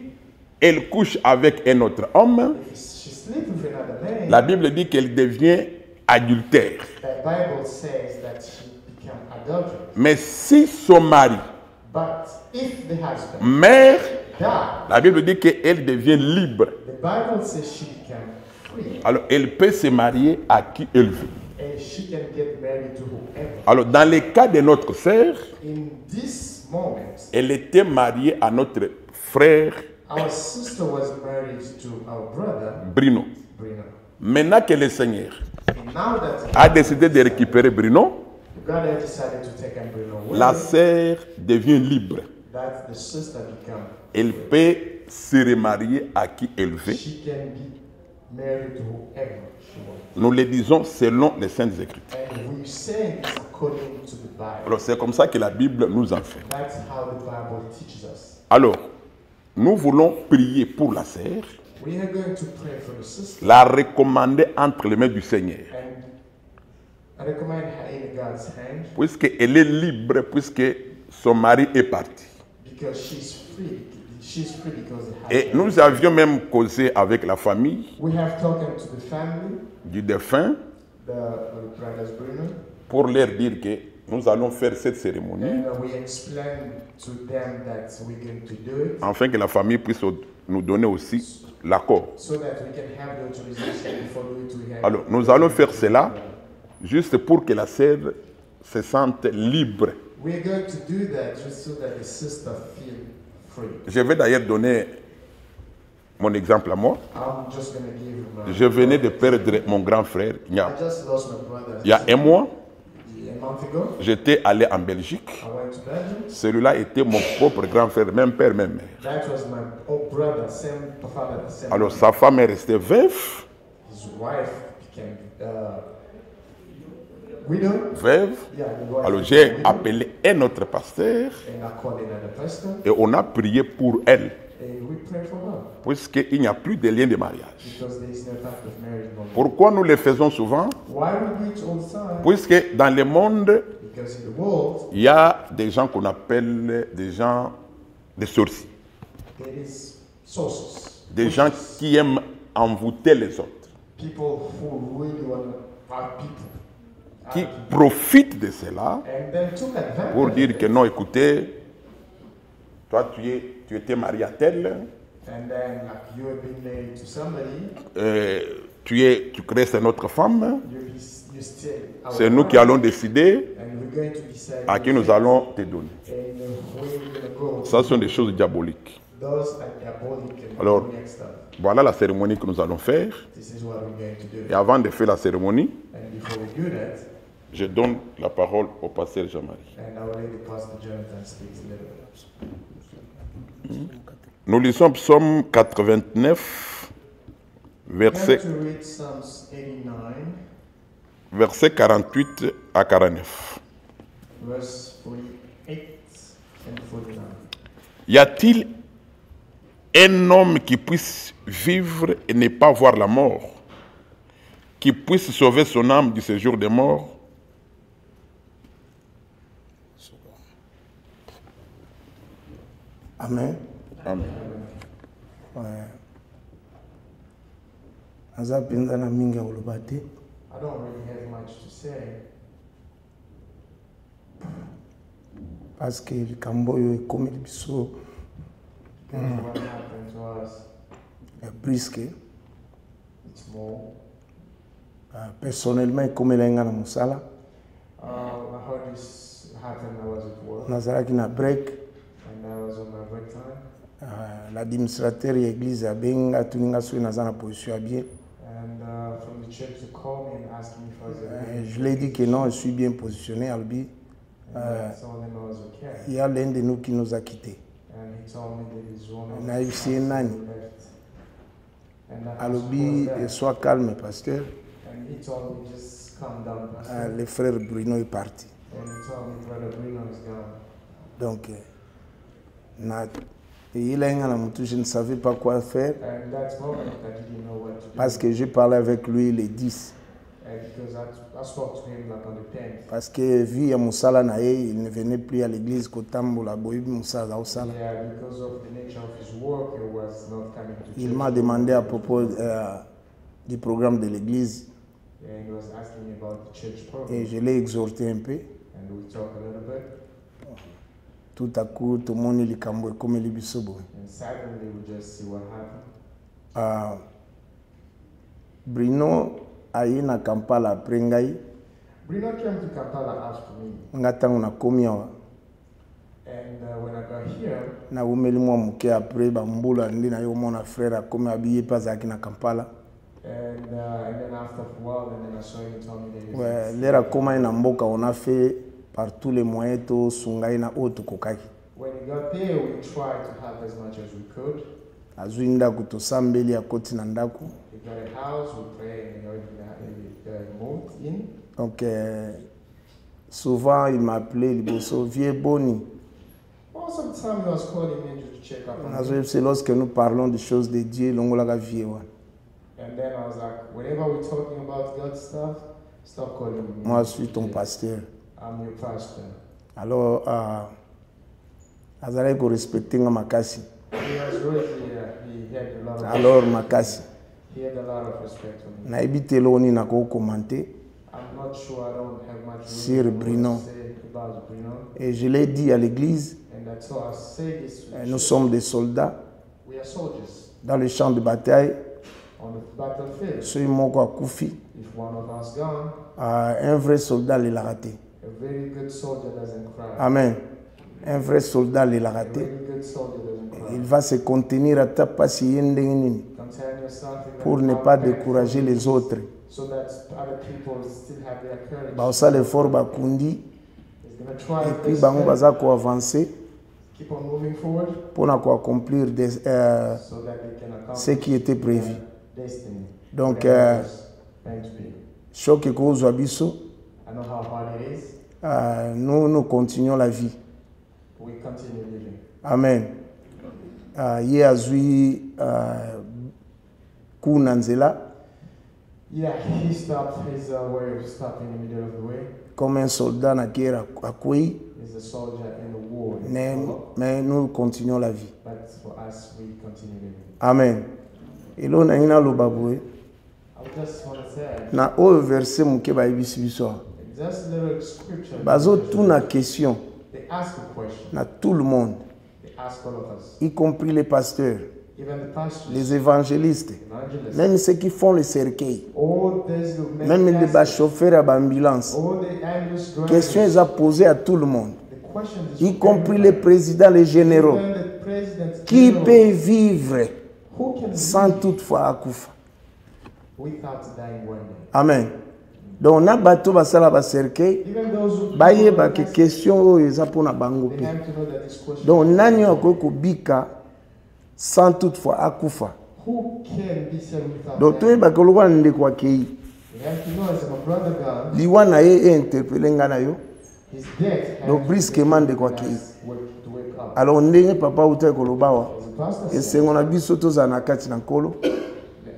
elle couche avec un autre homme, If she sleeps with another man, la Bible dit qu'elle devient adultère. the Bible says that she become adulterous. Mais si son mari But if the husband meurt, dies, la Bible dit qu'elle devient libre. the Bible says she become free, Alors elle peut se marier à qui elle veut. and she can get married to whoever. Alors dans le cas de notre sœur, In this moment, elle était mariée à notre frère our sister was married to our brother, Bruno. Bruno. Maintenant que le Seigneur And now that a décidé de récupérer Bruno, God had decided to take Bruno away, la sœur devient libre. that the sister become, Elle peut se remarier à qui elle veut. she can be married to whoever she wants. Nous le disons selon les Saintes Écritures. And we say this according to the Bible. Alors c'est comme ça que la Bible nous enseigne. That's how the Bible teaches us. Alors, nous voulons prier pour la sœur, We are going to pray for the sister la recommander entre les mains du Seigneur, and I recommend her in God's hand puisqu'elle est libre, puisque son mari est parti. because she's free. She's free because the Et husband. nous avions même causé avec la famille We have talked to the family, du défunt the brothers Bruno, pour leur dire que nous allons faire cette cérémonie and we explained to them that we're going to do it afin que la famille puisse nous donner aussi l'accord. so that we can have the authorization before we have. Alors, nous allons faire cela juste pour que la sœur se sente libre. We're going to do that just so that the sister feel free. Je vais d'ailleurs donner mon exemple à moi. I'm just going to give my. Je venais de perdre mon grand frère I just lost my brother. il y a un mois. A month ago, J'étais allé en Belgique. I went to Belgium. Celui-là était mon propre grand frère, même père, même mère. That was my own brother, same father, same. Alors sa femme est restée veuve, His wife became widow. veuve. Yeah, the wife Alors became j'ai widow. appelé un autre pasteur And I called another pastor, et on a prié pour elle, and we prayed for her puisqu'il n'y a plus de lien de mariage. because there is no type of marriage no more. Pourquoi nous le faisons souvent? Why we do it all the time? Puisque dans le monde, Because in the world il y a des gens qu'on appelle des gens, des sorciers, there is sources, des gens qui aiment envoûter les autres. people who really want to hurt people. qui profitent de cela and then took advantage pour of dire it. que non, écoutez, toi tu étais marié à tel, And then like you have been married to somebody, tu crées c'est notre femme, you still our c'est nous qui wife, allons décider and we're going to decide à qui nous allons te donner. and where we're going to go. Ça sont des choses diaboliques. Those are diabolic and Alors, demonic stuff. voilà la cérémonie que nous allons faire. This is what we're going to do. Et avant de faire la cérémonie, And before we do that, je donne la parole au pasteur Jean-Marie. and I will let the Pastor Jonathan speak a little bit. Nous lisons Psaume 89, I verset, have to read Psalms 89, verset 48 à 49. verse 48 and 49. Y a-t-il un homme qui puisse vivre et ne pas voir la mort, qui puisse sauver son âme du séjour des morts? Amen. Amen. Aza mpenza na mingi ya koloba te. I don't really have much to say Parce que likambo oyo ekomeli biso because what happened to us, ya briske. it's more. Personnellement ekomeli nga na mosala. I heard this happen. I was at work Nazalaki na break. and I was on my break time. L'administrateur ya église abenga atuni nga soki naza na position ya bien. And from the church, they called me and asked me if I was okay. Je lui ai dit que non, je suis bien positionné. Albi, And I told him I was okay. il y a l'un de nous qui nous a quittés. And he told me that he's one of Na the ibisi nani? who left. And I asked Alobi, who was that? sois calme, pasteur. And he told me, just calm down, Pastor. Le frère Bruno est parti. And he told me, Brother Bruno is gone. Donc, il a un moutou, je ne savais pas quoi faire And that moment, I didn't know what to do. parce que j'ai parlé avec lui les 10. And because I spoke to him like on the 10th. Parce que vu à Moussala Nae, il ne venait plus à l'église Kotambola Boïb Moussala Osala. Yeah, because of the nature of his work, he was not coming to Il church. m'a demandé à propos du programme de l'église And he was asking me about the church et program. je l'ai exhorté un peu. And we talked a little bit. Tout à coup, tout le monde est comme les bisobo. And suddenly we just see what happened. Bruno a eu na Kampala après ngai Bruno came to Kampala after me. ngatango na komi awa And when I got here, na umeli mwa muke après bambula ndi na yo mona frère akomi abiye pa zaki na Kampala. and then after a while, and then I saw him told me that he was Ouais, l'era koma na mboka on a fait par tous les moyens to sungai na otu kokaki. when he got there, we tried to help as much as we could. Azwi ndako tosambeli ya koti na ndako. We got a house, we prayed, and he moved in. Donc souvent il m'appelait liboso vieux boni. Also, the time he was calling me to check up on me. Nazo c'est lorsque nous parlons des choses de Dieu longola ka vieux wa. And then I was like, whenever we're talking about God stuff, stop calling me. Moi je suis ton pasteur. I'm your pastor. Alors azalaki ko respecter nga makasi. He was really, he had a lot of Alors makasi. he had a lot of respect for me. Nayebi te loni na ko commenter I'm not sure, I don't have much Sur really Bruno. to say about Bruno. et je l'ai dit à l'église, And that's all I say this. nous sommes des soldats We are soldiers dans le champ de bataille. on the battlefield. Soki moko akufi, If one of us gone, un vrai soldat alelaka te. a very good soldier doesn't cry. Amen. Un vrai soldat alelaka A te. very good soldier doesn't cry. Il va se contenir ata pasi ye ndenge nini Contain yourself in pour that ne power pas pain décourager les autres. so that other people still have their courage. Baosala effort bakundi He's gonna try et his puis best bango to baza koavancer keep on moving forward mpona koaccomplir so that they can accomplish ce qui était prévu. their destiny. Donc, Whatever it was meant to be. choc ekozwa biso, I know how hard it is, nous continuons la vie. but we continue living. Amen. Ye azwi kuna nzela Yeah, he stopped his way of stopping in the middle of the way. comme un soldat na guerre akwei, He's a soldier in the war. mais nous continuons la vie. But for us, we continue living. Amen. Elo na ina loba boye I just want to say, na oyo verset moke bayebisi biso awa. Just little scripture. bazotuna question They ask a question. na tout le monde, They ask all of us. y compris les pasteurs, Even the pastors, les évangélistes, evangelists, même ceux qui font le cercueil, all these the même les caskets, chauffeurs à l'ambulance. all the ambulance drivers. Question est posée à tout le monde, The question is y for compris les everybody. présidents, les généraux. Even the presidents, Qui generals, peut vivre who can sans live toutefois akufa? without dying one day? Amen. Donc na bato basala ba cercueil, Even those who bayeba ke question oyo eza mpona bango they pe. have to know that this question. Donc nani akoki kobika sans toutefois akufa? Who can be saved without Donc dying? toyeba ke lokola ndeko akei We have to know as my brother God, liwa na ye einterpele nga na yo. his death. Donc brusquement ndeko akei. To wake up. Alors ndenge papa utai koloba wa As the pastor said, esengo na biso tozala na kati na nkolo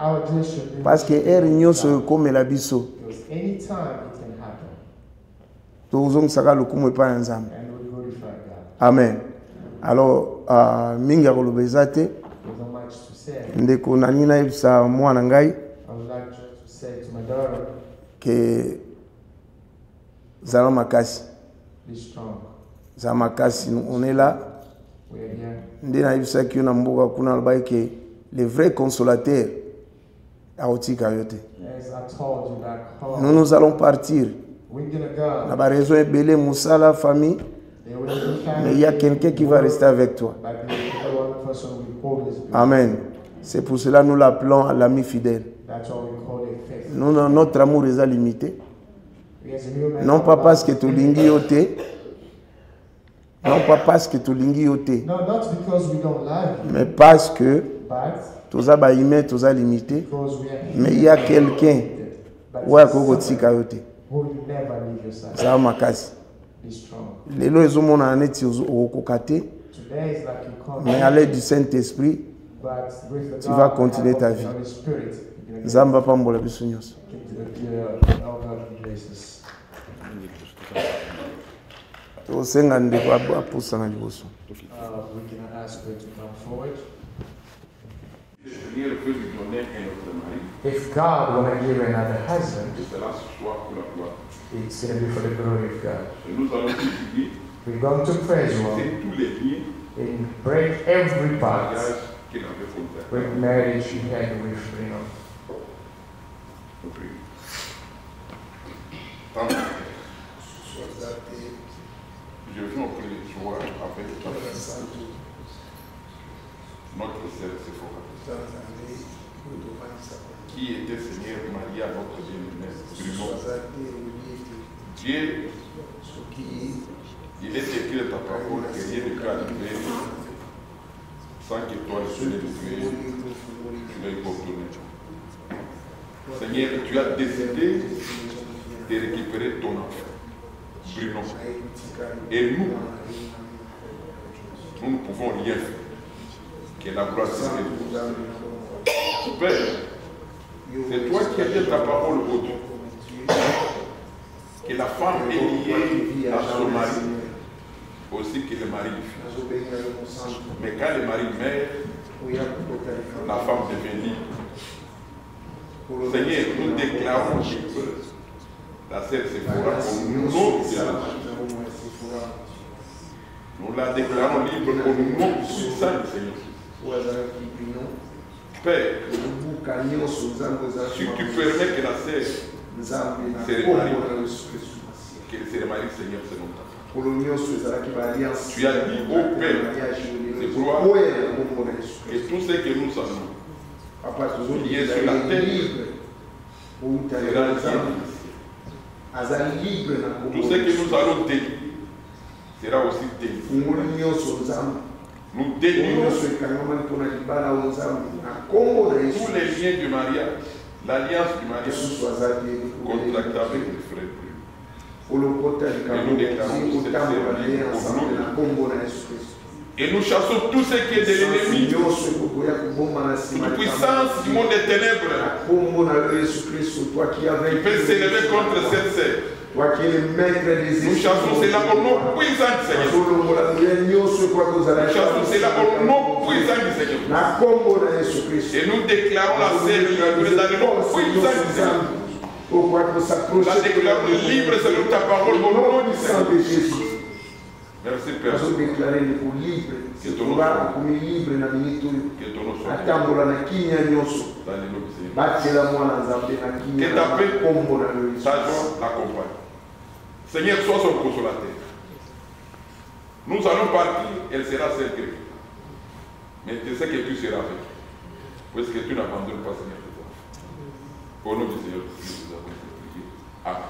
our day should be parce que ere nyonso oyo ekomela biso because any time it can happen, tozongisaka lokumu epai ya nzambe. and we glorify God. Amen. Alors mingi ya koloba eza te. There's not much to say. Ndeko nani nayebisa mwana ngai I would like to say to my daughter, ke zala makasi, be strong. zala makasi, on est là. We are here. Nde nayebisaki yo na mboka kuna alobaki ke le vrai consolateur aotika yo te. As I told you back home, Nous allons partir we're gonna na go. baraison ebele mosala famille, There will be mais il y a quelqu'un qui va rester avec toi. but there will be one person will always be. Amen. C'est pour cela nous l'appelons l'ami fidèle. That's what we call it faith. Nous, notre amour est limité. Because a human Non pas parce que tolingi yo te. Non pas parce que tolingi yo te. No, not because we don't love you, Mais parce que but toza ba humain, toza limité. because we are Mais il y a quelqu'un but oyo akokotika yo te. who will never leave your side. Zala makasi. Be strong. Lelo ezomona neti okokoka te. Today is like you come, Mais à l'aide du Saint-Esprit, but with the tu vas God continuer ta of vie. the Holy Spirit, you're gonna Nzambe apambola biso nyonso. get to the all God blesses. Tosenga ndeko apusa na liboso. We can ask her to come forward. Le Seigneur veut lui donner un autre mari, If God want to give her another husband, que cela soit pour la gloire. it's going to be for the glory of God. Et nous allons étudier We're going to praise Him tous les liens and break every part mariage qu'il avait contracté. with marriage you had with, you know. Nous prions. Tante, je viens auprès de toi avec ta fille, notre sœur Sephora, qui était Seigneur marié à notre bien-aimé Bruno. Dieu, il est écrit dans ta parole que rien ne peut arriver sans que toi, le Seigneur de Dieu, tu l'aies ordonné. Seigneur, tu as décidé de récupérer ton enfant, Bruno. Et nous ne pouvons rien faire. Que la gloire soit de Père, c'est toi qui as dit ta parole au Dieu. Que la femme est liée à son mari, aussi que le mari du fils. Mais quand le mari meurt, la femme devient libre. Seigneur, nous déclarons que la sœur Sephora au nom de Jésus. Nous la déclarons libre au nom puissant du Seigneur. Père, si tu permets que la sœur se remarie, qu'elle se remarie, Seigneur, c'est longtemps. Tu as dit au Père, c'est gloire, que tout ce que nous savons, lié sur la terre, sera lié. Tout ce que nous allons délier sera aussi délié. Nous délions tous les liens du mariage, l'alliance du mariage contractée avec les frères. Et nous déclarons cette cérémonie au nom de Jésus. Et nous chassons tout ce qui est de l'ennemi, toute puissance du monde des ténèbres qui peut s'élever contre cette sœur. Nous chassons cela au nom puissant du Seigneur. Nous chassons cela au nom puissant du Seigneur. Et nous déclarons la sœur libre dans le nom puissant du Seigneur. Pourquoi pour s'approcher La déclarons libre selon ta parole, au mon nom nom du sang de Jésus. Merci Père. Nous déclarer pour libre. Que ton nom Tuba comme libre na minute oyo. Que ton nom soit Atambola na kinya nyonso. dans les noms du Seigneur. Batela mwana nzambe na kinya. Que ta paix, kombo na Yesu. ta joie l'accompagne. Seigneur, sois son consolateur. Nous allons partir, elle sera celle que. Mais tu sais que tu seras avec. Parce que tu n'abandonnes pas, Seigneur. Au nom du Seigneur, nous avons prié. Amen.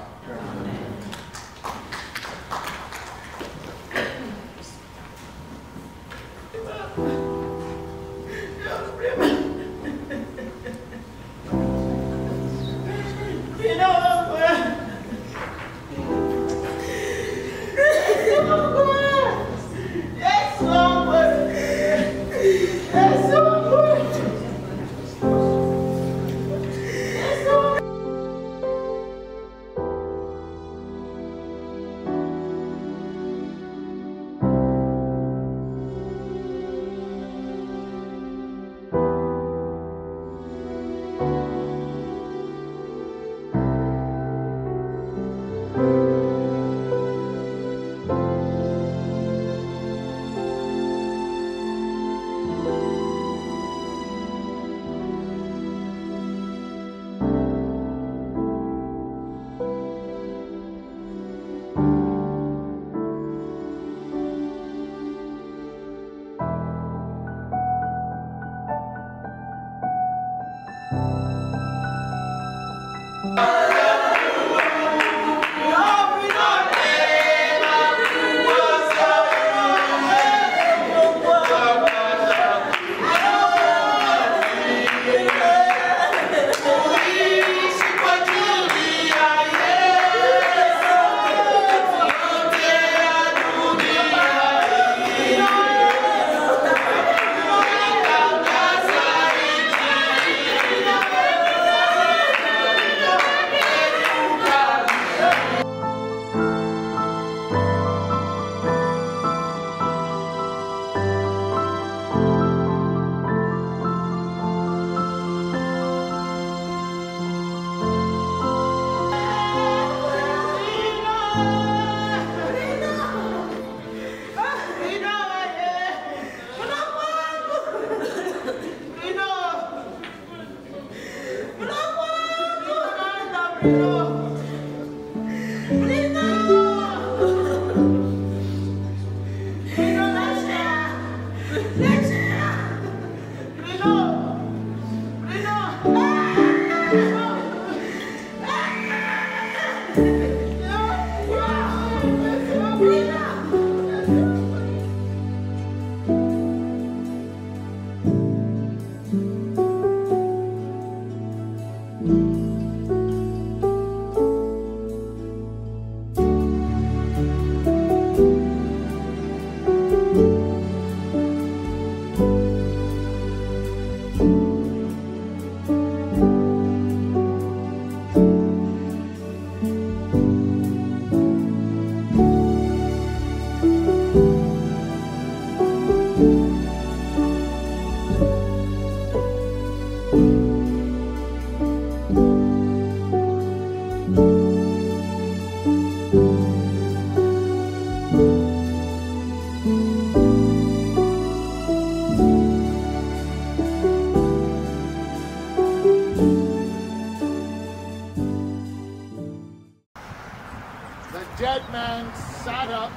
dead man sat up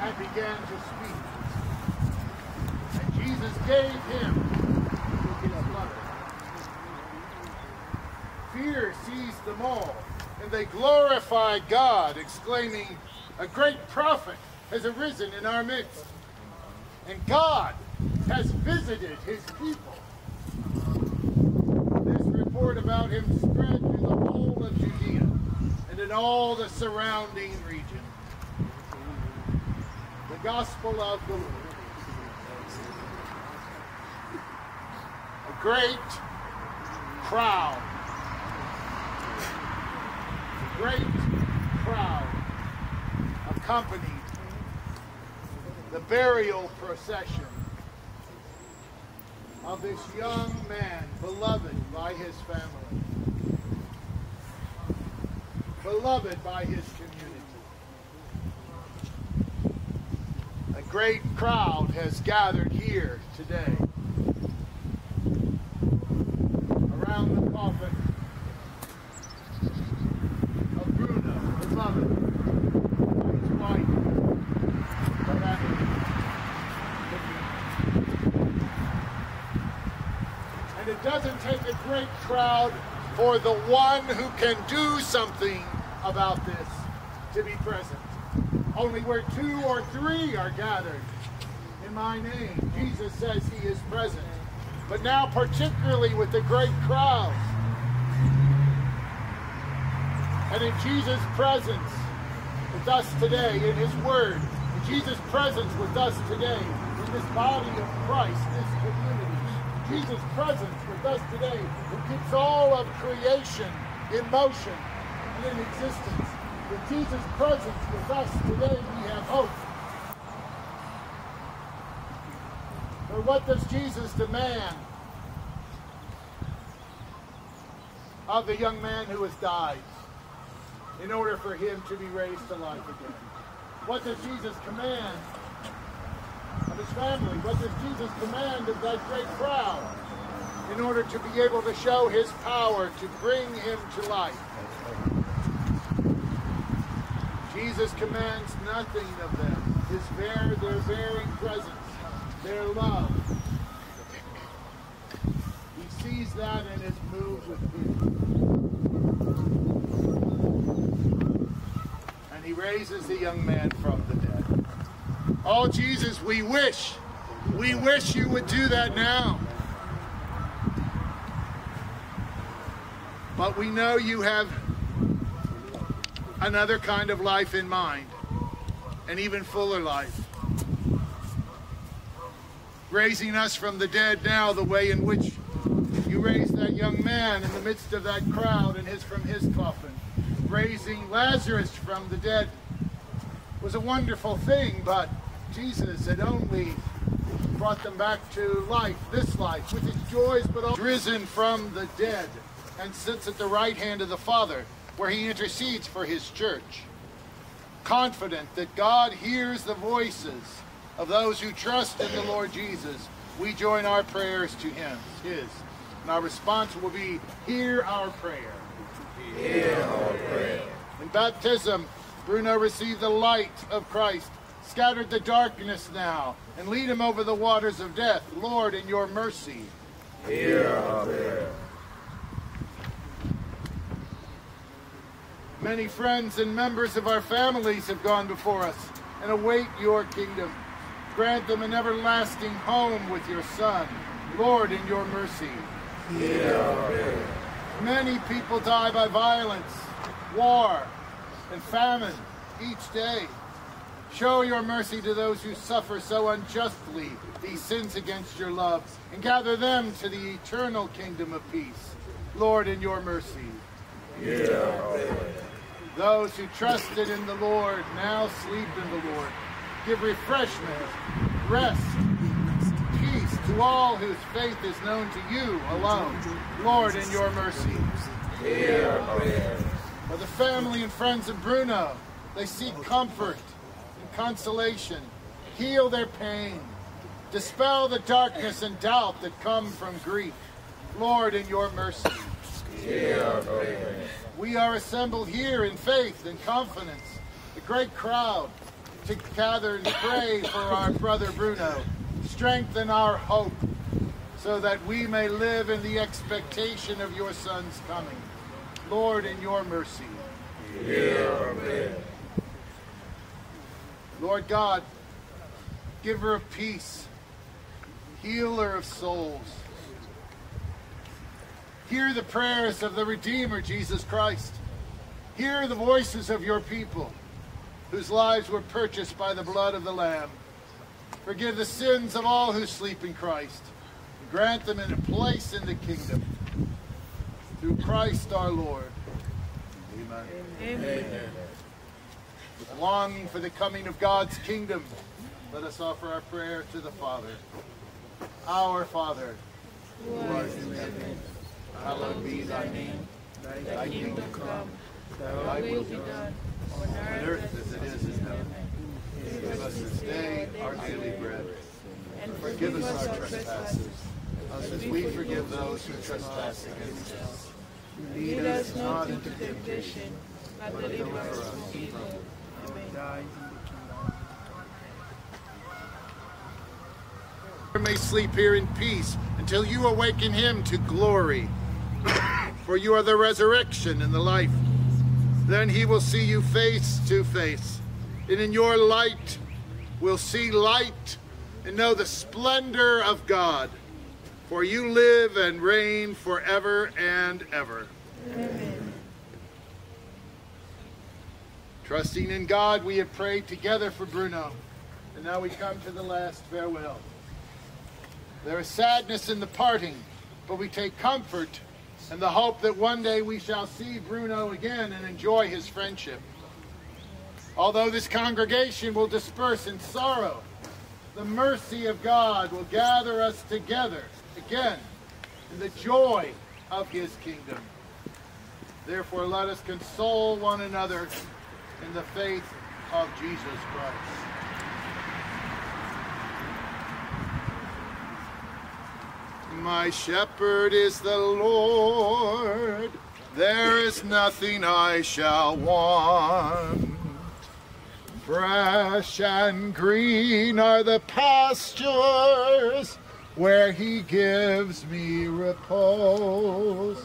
and began to speak. And Jesus gave him his mother. Fear seized them all, and they glorified God, exclaiming, "A great prophet has arisen in our midst, and God has visited his people." This report about him spread through the whole of Judea and in all the surrounding region. The Gospel of the Lord. A great crowd accompanied the burial procession of this young man beloved by his family. beloved by his community. A great crowd has gathered here today around the coffin of Bruno, beloved by his wife, and it doesn't take a great crowd for the one who can do something about this to be present. Only where 2 or 3 are gathered in my name, Jesus says he is present. But now particularly with the great crowds, and in Jesus' presence with us today, in his word, in Jesus' presence with us today, in this body of Christ, this community, Jesus' presence with us today, who keeps all of creation in motion and in existence. With Jesus' presence with us today, we have hope. For what does Jesus demand of the young man who has died in order for him to be raised to life again? What does Jesus command of his family? What does Jesus command of that great crowd in order to be able to show his power to bring him to life? Jesus commands nothing of them. Their very presence, their love. He sees that and is moved with pity. And he raises the young man from the dead. Oh, Jesus, we wish you would do that now. But we know you have another kind of life in mind, an even fuller life. Raising us from the dead now the way in which you raised that young man in the midst of that crowd and from his coffin. Raising Lazarus from the dead was a wonderful thing, but Jesus had only brought them back to life, this life, with its joys, but also risen from the dead and sits at the right hand of the Father, where he intercedes for his church. Confident that God hears the voices of those who trust in the Lord Jesus, we join our prayers to him, his. And our response will be, hear our prayer. Hear our prayer. In baptism, Bruno received the light of Christ, scattered the darkness now, and lead him over the waters of death. Lord, in your mercy, hear our prayer. Many friends and members of our families have gone before us and await your kingdom. Grant them an everlasting home with your Son. Lord, in your mercy, hear our prayer. Many people die by violence, war, and famine each day. Show your mercy to those who suffer so unjustly these sins against your love, and gather them to the eternal kingdom of peace. Lord, in your mercy, hear our prayer. Those who trusted in the Lord now sleep in the Lord. Give refreshment, rest, peace to all whose faith is known to you alone. Lord, in your mercy, hear our prayer. For the family and friends of Bruno, they seek comfort and consolation. Heal their pain. Dispel the darkness and doubt that come from grief. Lord, in your mercy, hear our prayer. We are assembled here in faith and confidence, the great crowd, to gather and pray for our brother Bruno. Strengthen our hope so that we may live in the expectation of your Son's coming. Lord, in your mercy, hear our prayer. Lord God, giver of peace, healer of souls, hear the prayers of the Redeemer, Jesus Christ. Hear the voices of your people, whose lives were purchased by the blood of the Lamb. Forgive the sins of all who sleep in Christ, and grant them in a place in the kingdom. Through Christ our Lord. Amen. Amen. With longing for the coming of God's kingdom, let us offer our prayer to the Father. Our Father, who art in heaven, hallowed be thy name. Thy kingdom come, Thy will be done on earth as it is in heaven. Give us this day our daily bread. And forgive us our trespasses, as we forgive those who trespass against us. Lead us not into temptation, but deliver us from evil. Amen. You may sleep here in peace until you awaken him to glory. For you are the resurrection and the life. Then he will see you face to face. And in your light will see light and know the splendor of God. For you live and reign forever and ever. Amen. Trusting in God, we have prayed together for Bruno. And now we come to the last farewell. There is sadness in the parting, but we take comfort in the hope that one day we shall see Bruno again and enjoy his friendship. Although this congregation will disperse in sorrow, the mercy of God will gather us together again in the joy of his kingdom. Therefore, let us console one another in the faith of Jesus Christ. My shepherd is the Lord, there is nothing I shall want. Fresh and green are the pastures where he gives me repose.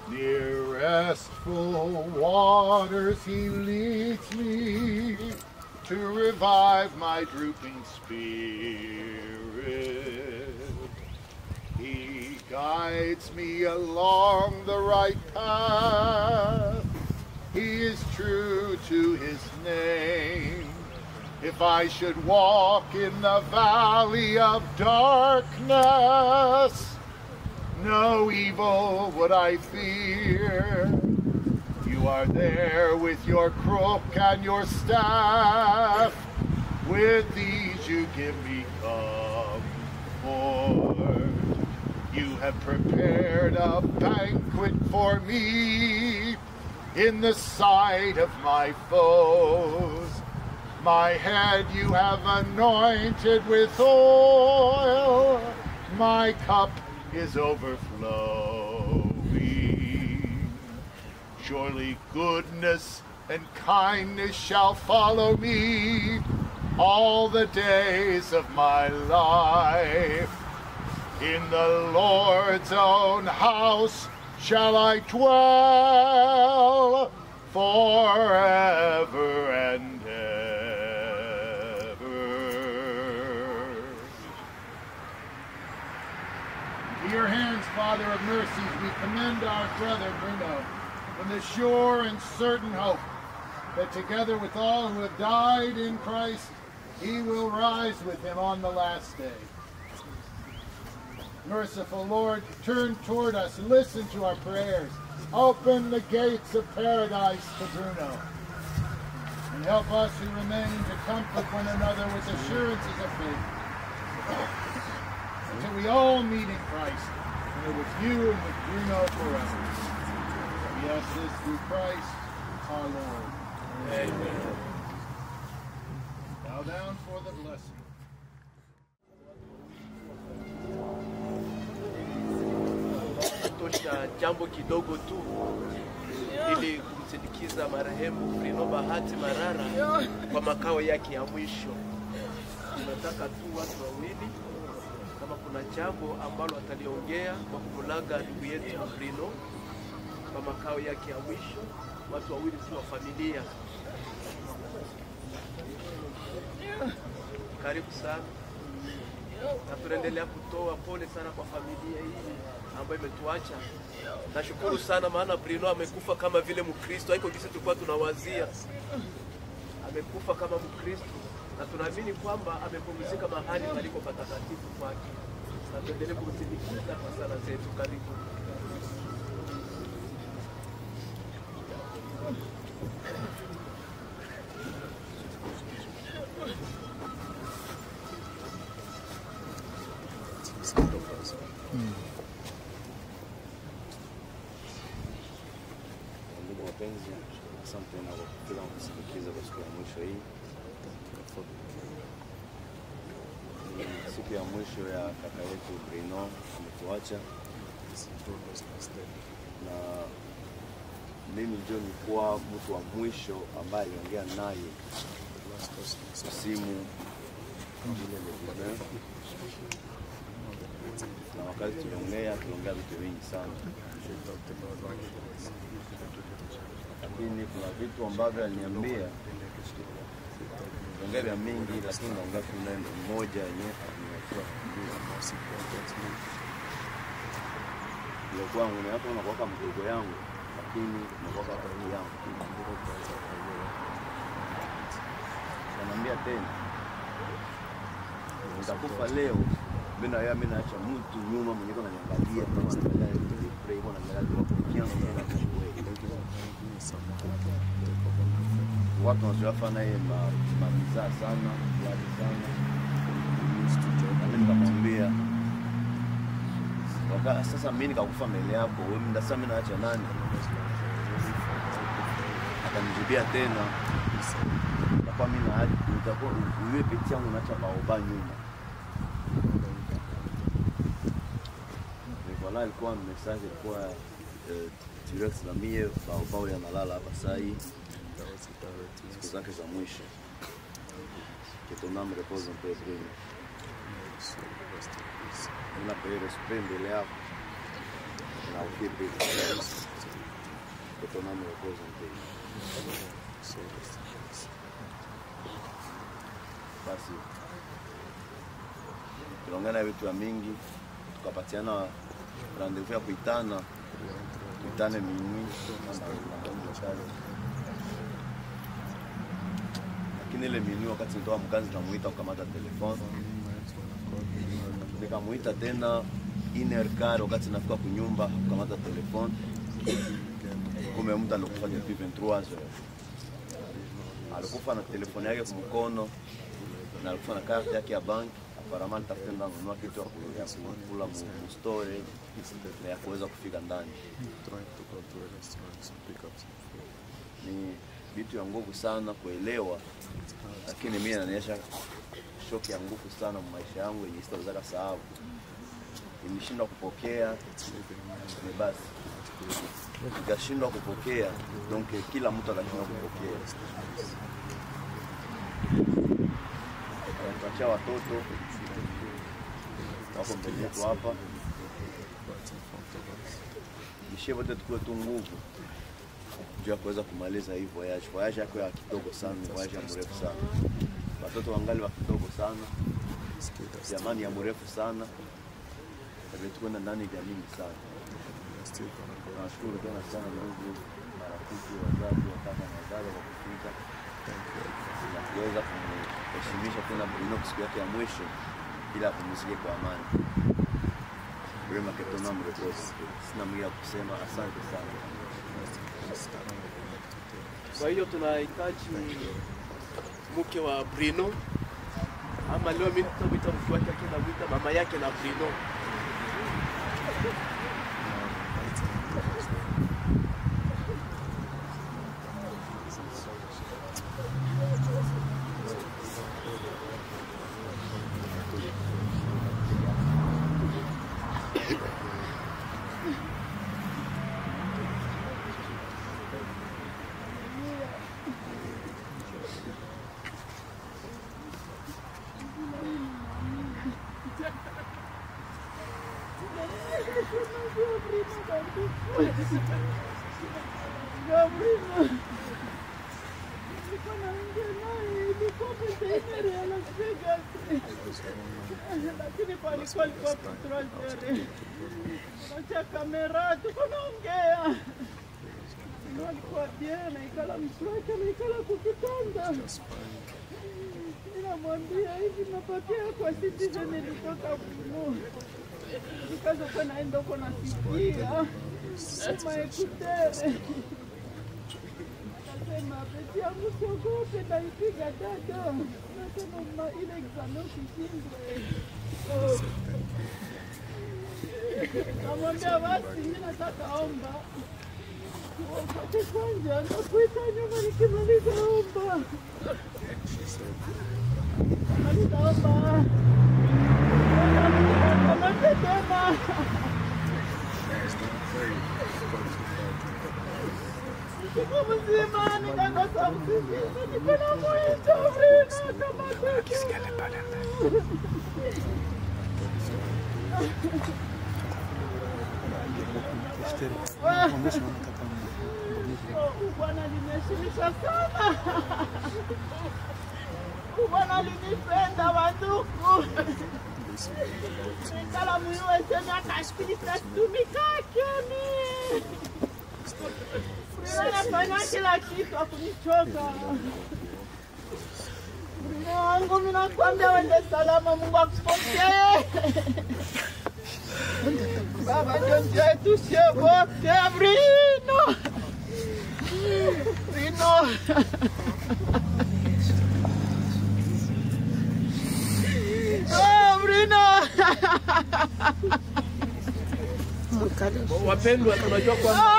Near restful waters he leads me to revive my drooping spirit. He guides me along the right path. He is true to his name. If I should walk in the valley of darkness, no evil would I fear. You are there with your crook and your staff. With these you give me comfort. You have prepared a banquet for me in the sight of my foes. My head you have anointed with oil. My cup is overflowing. Surely goodness and kindness shall follow me all the days of my life. In the Lord's own house shall I dwell forever and ever. To your hands, Father of mercies, we commend our brother Bruno in the sure and certain hope that together with all who have died in Christ, he will rise with him on the last day. Merciful Lord, turn toward us, listen to our prayers. Open the gates of paradise to Bruno. And help us who remain to comfort one another with assurances of faith. Until we all meet in Christ, and with you and with Bruno forever. We ask this through Christ our Lord. Amen. Bow down for the blessing. Tosha jambo kidogo tu ili kumsindikiza marehemu Bruno Bahati Marara kwa makao yake ya mwisho. Tunataka tu watu wawili kama kuna jambo ambalo ataliongea kwa kumulaga ndugu yetu Bruno kwa makao yake ya mwisho, watu wawili tu wa familia. Karibu sana. Na tunaendelea kutoa pole sana kwa familia hii ambayo imetuacha. Nashukuru sana maana Bruno amekufa kama vile Mkristo, haiko kisa tulikuwa tunawazia. Amekufa kama Mkristo na tunaamini kwamba amepumzika mahali paliko patakatifu kwake. Na tuendelee kumsindikiza kwa sala zetu. Karibu. wapenzi, asante tena kwa kufika na kusindikiza kwa siku ya mwisho hii. Ni siku ya mwisho ya kaka yetu Bruno ametuacha, na mimi ndio nilikuwa mtu wa mwisho ambaye aliongea naye simu na wakati tuliongea vitu vingi sana, lakini kuna vitu ambavyo aliniambia ongea vya mingi, lakini naongea tu neno moja yenyewe ilikuwa ngone hapo na kwa mdogo yangu, lakini nakuwa rafiki yangu. Ananiambia tena nitakufa leo, mimi naacha mtu nyuma mwenye kuna niangalia kama anataka play kwa naangalia kwa kiasi na watu wanajua naye mamiza sana, wali sana. Mimi nikamwambia waka sasa mimi nikakufa mbele yako, wewe ndasa mimi naacha nani? Akanijibia tena kwa mimi na nitakuwa wewe pekee yangu naacha baoba nyuma. Voilà, alikuwa message kwa direct na mie baoba yanalala hapa sasa hii. Siku zake za mwisho. Que ton âme repose en paix, Bruno. Una paix respect de l'âme. Na ukipe. Que ton âme repose en paix. Basi. Tunaongea vitu mingi, tukapatiana rendezvous ya kuitana minuit lakini ile minuit wakati nitoa mkazi tunamuita kukamata telefoni, nikamuita tena inercar wakati nafika kunyumba kukamata telefoni, kumbe mtu alikufa depuis 23 heures. Alikufa na telefoni yake kwa mkono na alikufa na karte yake ya bank. Apparemment tafenda kununua kitu ya kula mstore na ya kuweza kufika ndani. Ni vitu ya nguvu sana kuelewa, lakini mimi inaniacha shoki ya nguvu sana maisha yangu yenye sitaweza kusahau. Nimeshindwa kupokea, ni basi. Nikashindwa kupokea, donc kila mtu anashindwa kupokea. Tunaachia watoto wako mbele yetu hapa, nishe wote tukue tu nguvu juu ya kuweza kumaliza hii voyage. Voyage yako ya kidogo sana, voyage ya mrefu sana. Watoto wangali wa kidogo sana, jamani ya mrefu sana, tabii tukwenda ndani ya mingi sana. Nashukuru tena sana ndugu, marafiki, wazazi, wakaka na wazazi kwa kufika na kuweza kuheshimisha tena Bruno siku yake ya mwisho bila kumsikia kwa amani. Brema ketona mrepozi. Sina mwingine ya kusema, asante sana. Kwa hiyo tunahitaji mke wa Bruno, ama leo mimi nitamwita mke wake na mwita mama yake na Bruno. Lakini kwa kutrojere nacha kamera tukonaongea nalikuwa bien naikala mswaki naikala kukitanda ninamwambia hivi napatia kwa Citizen nilitoka Bruno nikaza kwa naenda huko nasikia kama ekutere nasema beti yangu siogope naipiga dada nasema ile examen ukishindwe namwambia basi mimi nataka omba Wakati kwanza nakuita nyuma nikimaliza omba. Maliza omba. Tena. Siku mzima ninakosa usingizi. Niko na mwito Brina kama Bwana aliniheshimisha sana. Bwana alinipenda wandugu. Nikala mwiwe tena kashpilisa tumikake ni. Brina anafanya kila kitu akunichoka. Brina wangu mimi nakwambia wende salama, Mungu akupokee. Baba ndio njia yetu wote, Brino. Brino. Oh, Brino. Wapendwa, tunajua kwamba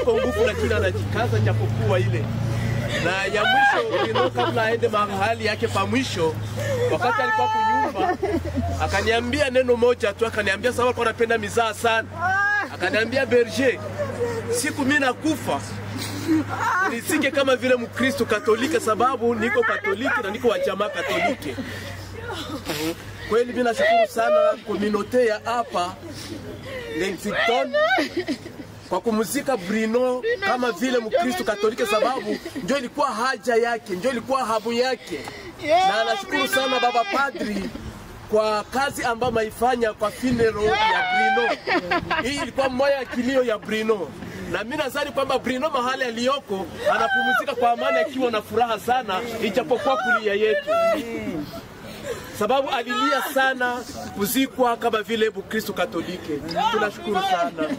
iko nguvu lakini anajikaza japokuwa ile. Na ya mwisho Brino kabla aende mahali yake pa mwisho, wakati alikuwa kunyumba, akaniambia neno moja tu, akaniambia sababu alikuwa anapenda mizaa sana. Akaniambia Berger, siku mimi nakufa nisike kama vile Mkristo Katoliki, sababu niko Katoliki na niko wa jamaa Katoliki. Kweli mimi nashukuru sana community ya hapa Lexington kwa kumuzika Brino kama vile Mkristo Katoliki, sababu ndio ilikuwa haja yake, ndio ilikuwa hamu yake. Na nashukuru sana baba padri kwa kazi ambayo maifanya kwa funeral ya Brino. Hii ilikuwa moja ya kilio ya Brino. Na mimi nadhani kwamba Brino mahali aliyoko anapumzika kwa amani akiwa na furaha sana, ijapokuwa kulia yetu. Sababu alilia sana kuzikwa kama vile Mkristo Katoliki. Tunashukuru sana.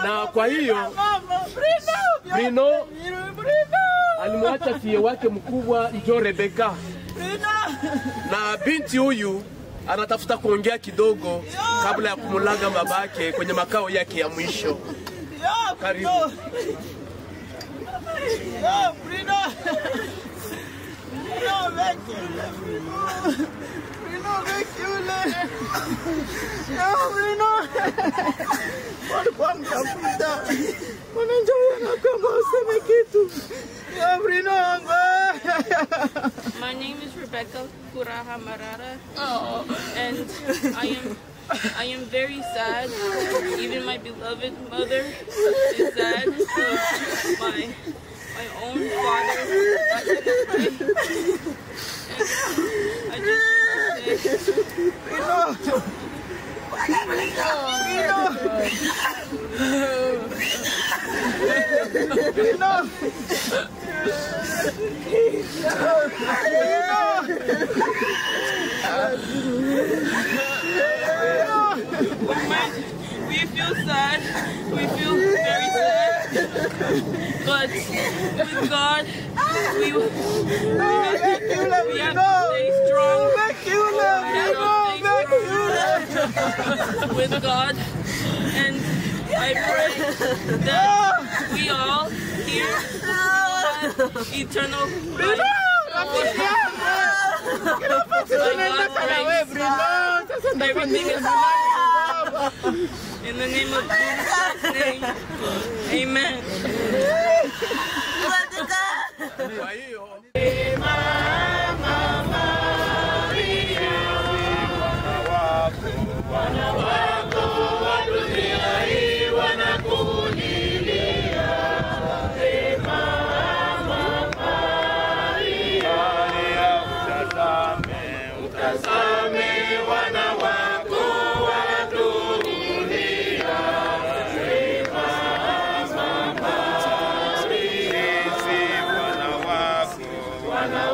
Na kwa hiyo Brino alimwacha fie wake mkubwa njo Rebeka. Na binti huyu anatafuta kuongea kidogo kabla ya kumulaga babake kwenye makao yake ya mwisho. Karibu. My name is Rebecca Kuraha Marara, and I am very sad. Even my beloved mother is sad. My own father. I just we feel sad. We feel very sad. But with God, we have to stay strong. With God, and I pray that we all here have eternal life. Everything is in the name of Jesus' name. Amen. Wana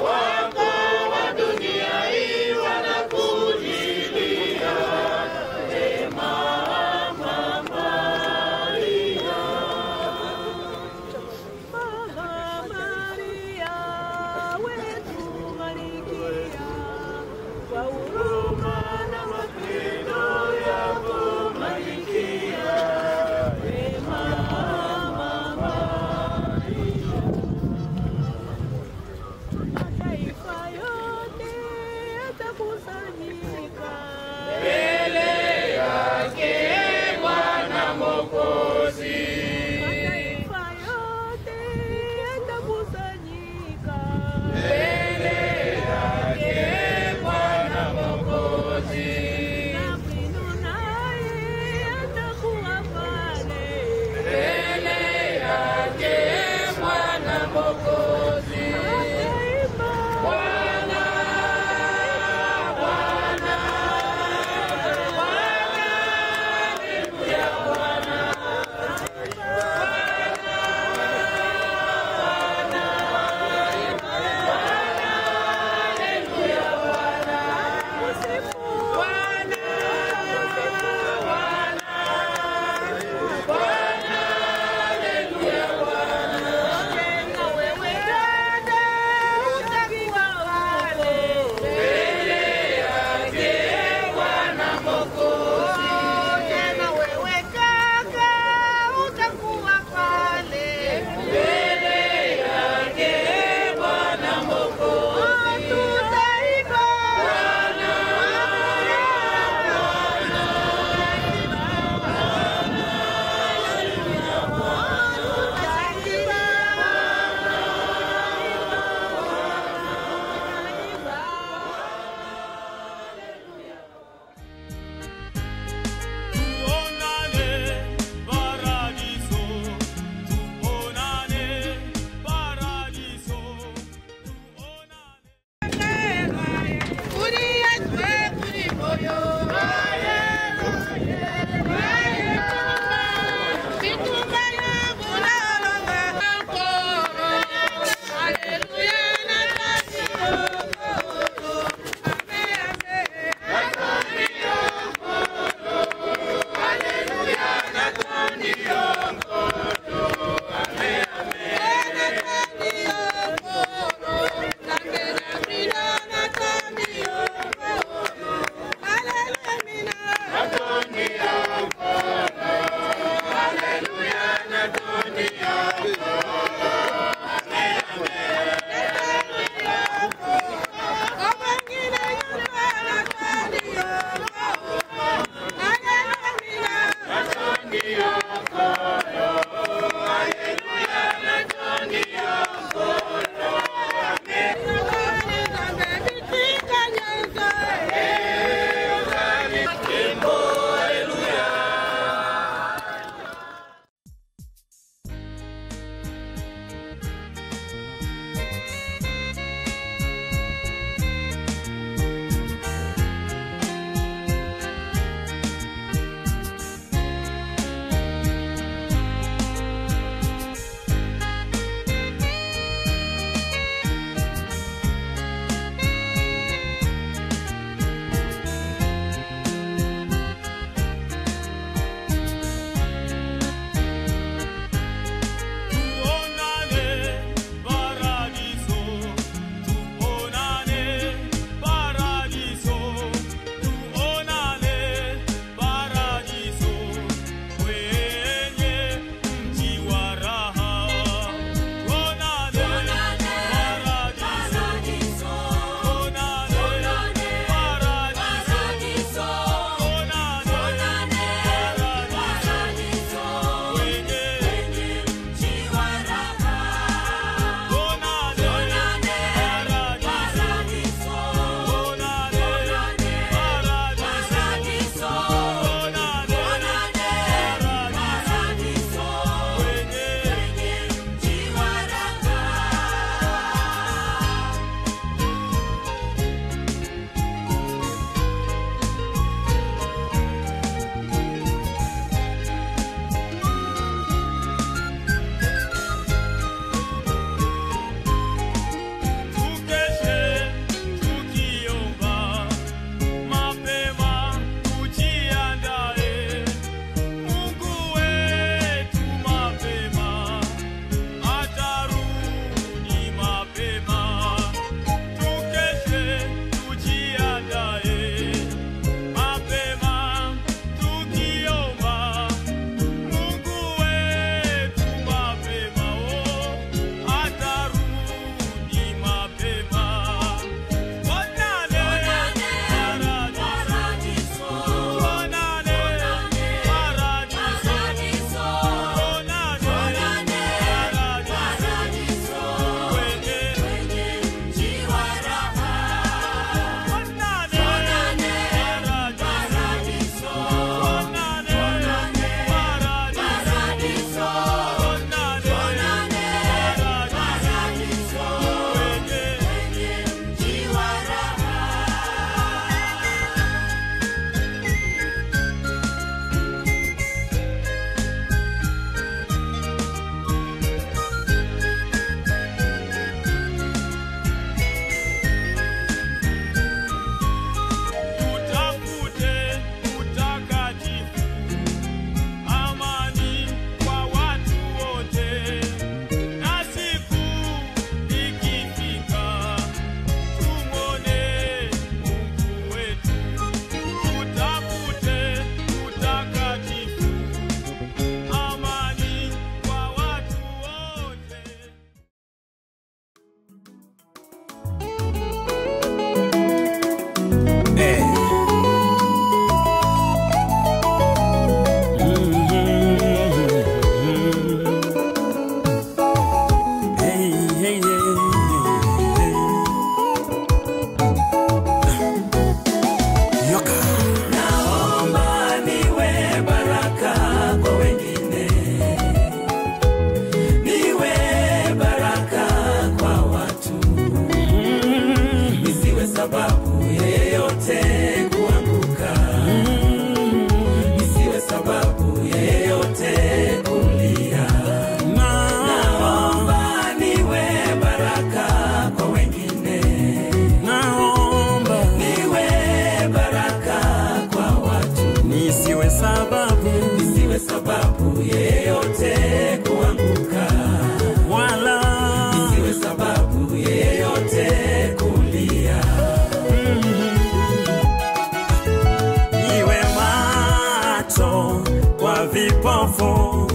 vipofu,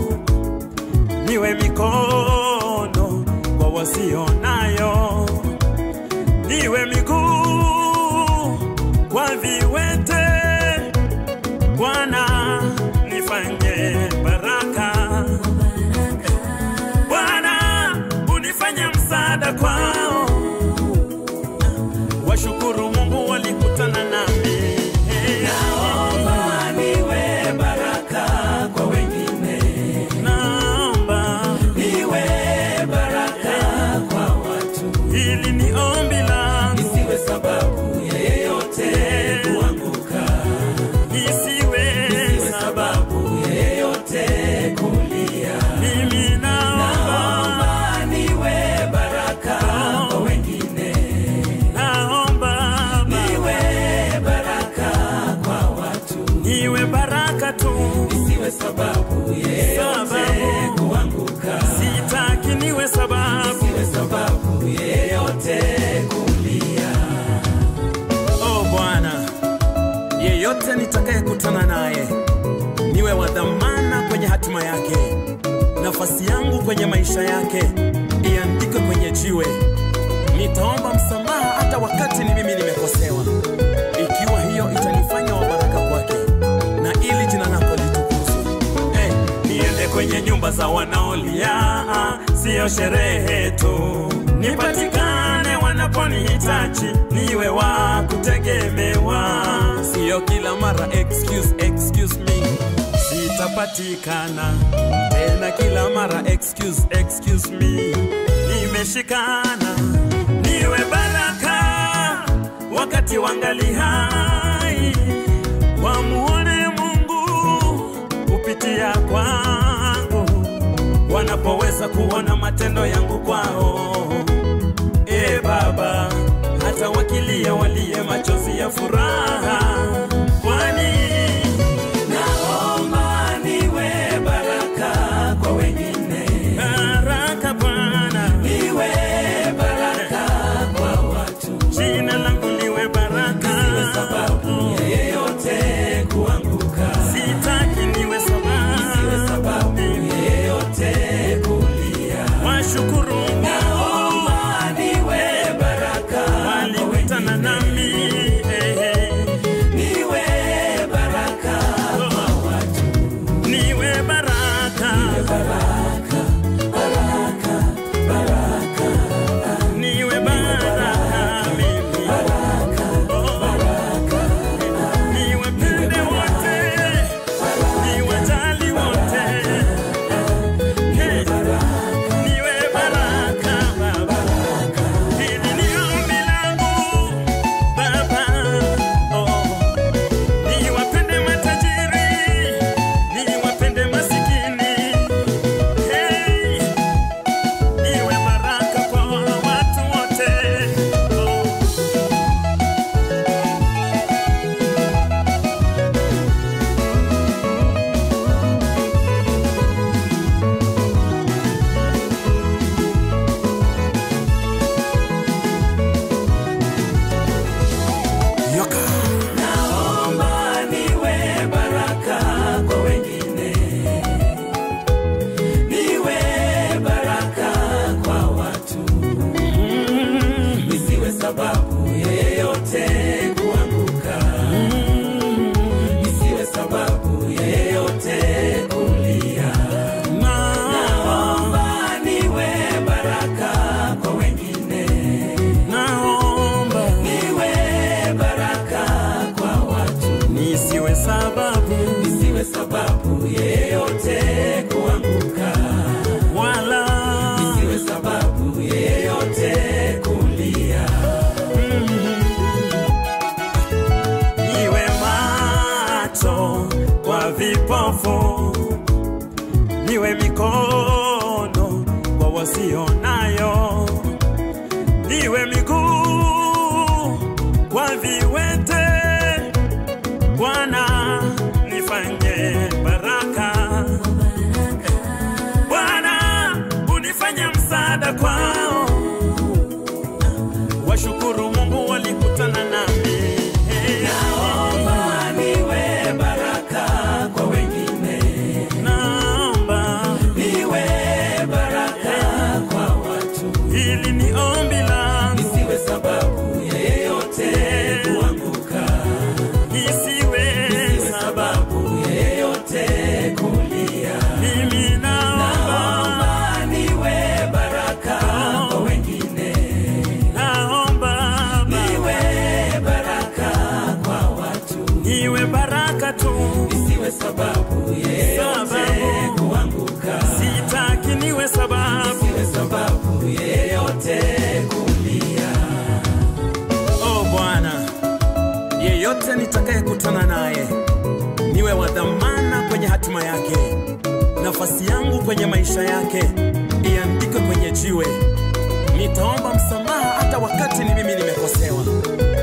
niwe mikono kwa wasionayo, niwe miguu kwa viwete. Bwana nifanye baraka, Bwana unifanye msaada kwao. Washukuru Mungu walikutana nami. Naomba niwe baraka kwa wengine, naomba niwe baraka kwa watu. Hili ni ombi langu, nisiwe sababu ya yeyote kuanguka, nisiwe sababu ya yeyote kulia. Mimi naomba niwe baraka kwa wengine, naomba niwe baraka kwa watu, niwe baraka tu, nisiwe sababu ya yeyote kuanguka. Sitaki niwe sababu, nisiwe sababu ya yeyote kulia. Oh Bwana, yeyote nitakayekutana naye niwe wa dhamana kwenye hatima yake. Nafasi yangu kwenye maisha yake iandikwe kwenye jiwe. Nitaomba msamaha hata wakati ni mimi nimekosewa, ikiwa hiyo itanifanya wa baraka kwake na ili jina lako litukuzwe. Niende kwenye nyumba za wanaolia, sio sherehe tu. Nipatikane wanaponihitaji, niwe wa kutegemewa, sio kila mara excuse me. Sitapatikana tena kila mara excuse me. Nimeshikana niwe baraka wakati wangali hai, wamuone Mungu kupitia kwangu, wanapoweza kuona matendo yangu kwao. Baba, hata wakilia walie machozi ya furaha, kwani naomba niwe baraka kwa wengine. Baraka Bwana, niwe baraka kwa watu. Jina langu liwe baraka, nisiwe sababu ya yeyote kuanguka. Sitaki niwe sababu, nisiwe sababu ya yeyote kulia. Washukuru naomba niwe baraka walikutana nami. Niwe baraka kwa watu, niwe baraka, niwe baraka, baraka, baraka, niwe baraka mimi, baraka, baraka, niwe pende wote, niwe jali wote, niwe baraka Baba. Hili ni ombi langu Baba, niwapende matajiri, niwapende masikini. Niwe baraka kwa watu wote. Naomba niwe baraka kwa wengine, niwe baraka kwa watu, nisiwe sababu yeyote kuanguka, nisiwe sababu yeyote kulia. Naomba niwe baraka kwa wengine, naomba niwe baraka kwa watu, nisiwe sababu yeyote kuanguka, wala nisiwe sababu yeyote kulia. Niwe macho kwa vipofu, niwe mikono kwa wasionayo, niwe miguu kwa viwete. Bwana nifanye baraka, Bwana unifanye msaada kwao. Washukuru Mungu walikutana nami. Naomba niwe baraka kwa wengine, naomba ni ombi langu, isiwe sababu yeyote kuanguka, isiwe sababu yeyote kulia. Mimi naomba niwe baraka kwa wengine, naomba niwe baraka kwa watu, niwe baraka tu, isiwe sababu yeyote kuanguka, sitaki niwe sababu, isiwe sababu yeyote kulia. Oh Bwana, yeyote nitakayekutana naye niwe wa dhamana kwenye hatima yake. Nafasi yangu kwenye maisha yake iandikwe kwenye jiwe. Nitaomba msamaha hata wakati ni mimi nimekosewa,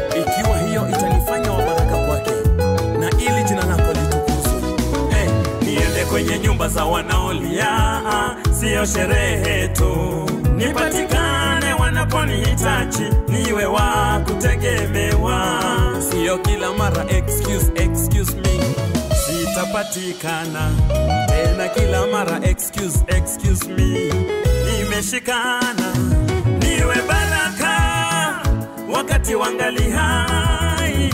ikiwa hiyo itanifanya wa baraka kwake na ili jina lako litukuzwe. Niende kwenye nyumba za wanaolia, sio sherehe tu, nipatikane wanaponihitaji, niwe wa kutegemewa, sio kila mara excuse me, sitapatikana tena kila mara excuse me, nimeshikana, niwe baraka wakati wangali hai,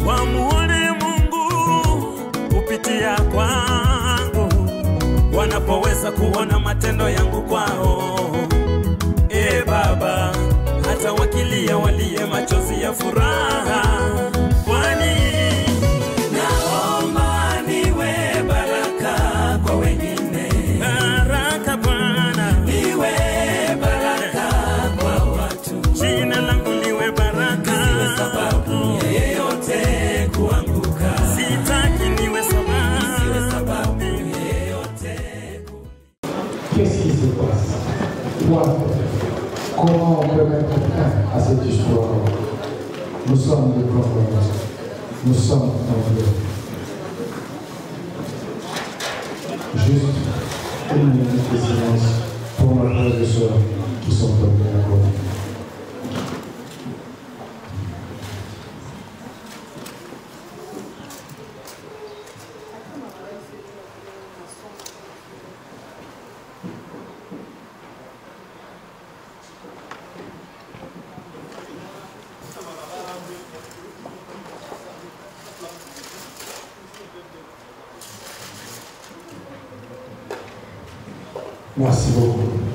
wamuone Mungu kupitia kwangu, wanapoweza kuona matendo yangu kwao. Baba, hata wakilia walie machozi ya furaha, kwani naomba niwe baraka kwa wengine, baraka Bwana, niwe baraka kwa watu, jina langu liwe baraka, isiwe sababu yeyote kuanguka, sitaki niwe sababu, isiwe sababu yeyote. Qu'est-ce qui se passe? Comment on peut mettre fin à cette histoire? Nous sommes des prophètes, nous sommes en Dieu. Juste une minute de silence pour nos frères et sœurs qui sont tombés à côté. Merci beaucoup.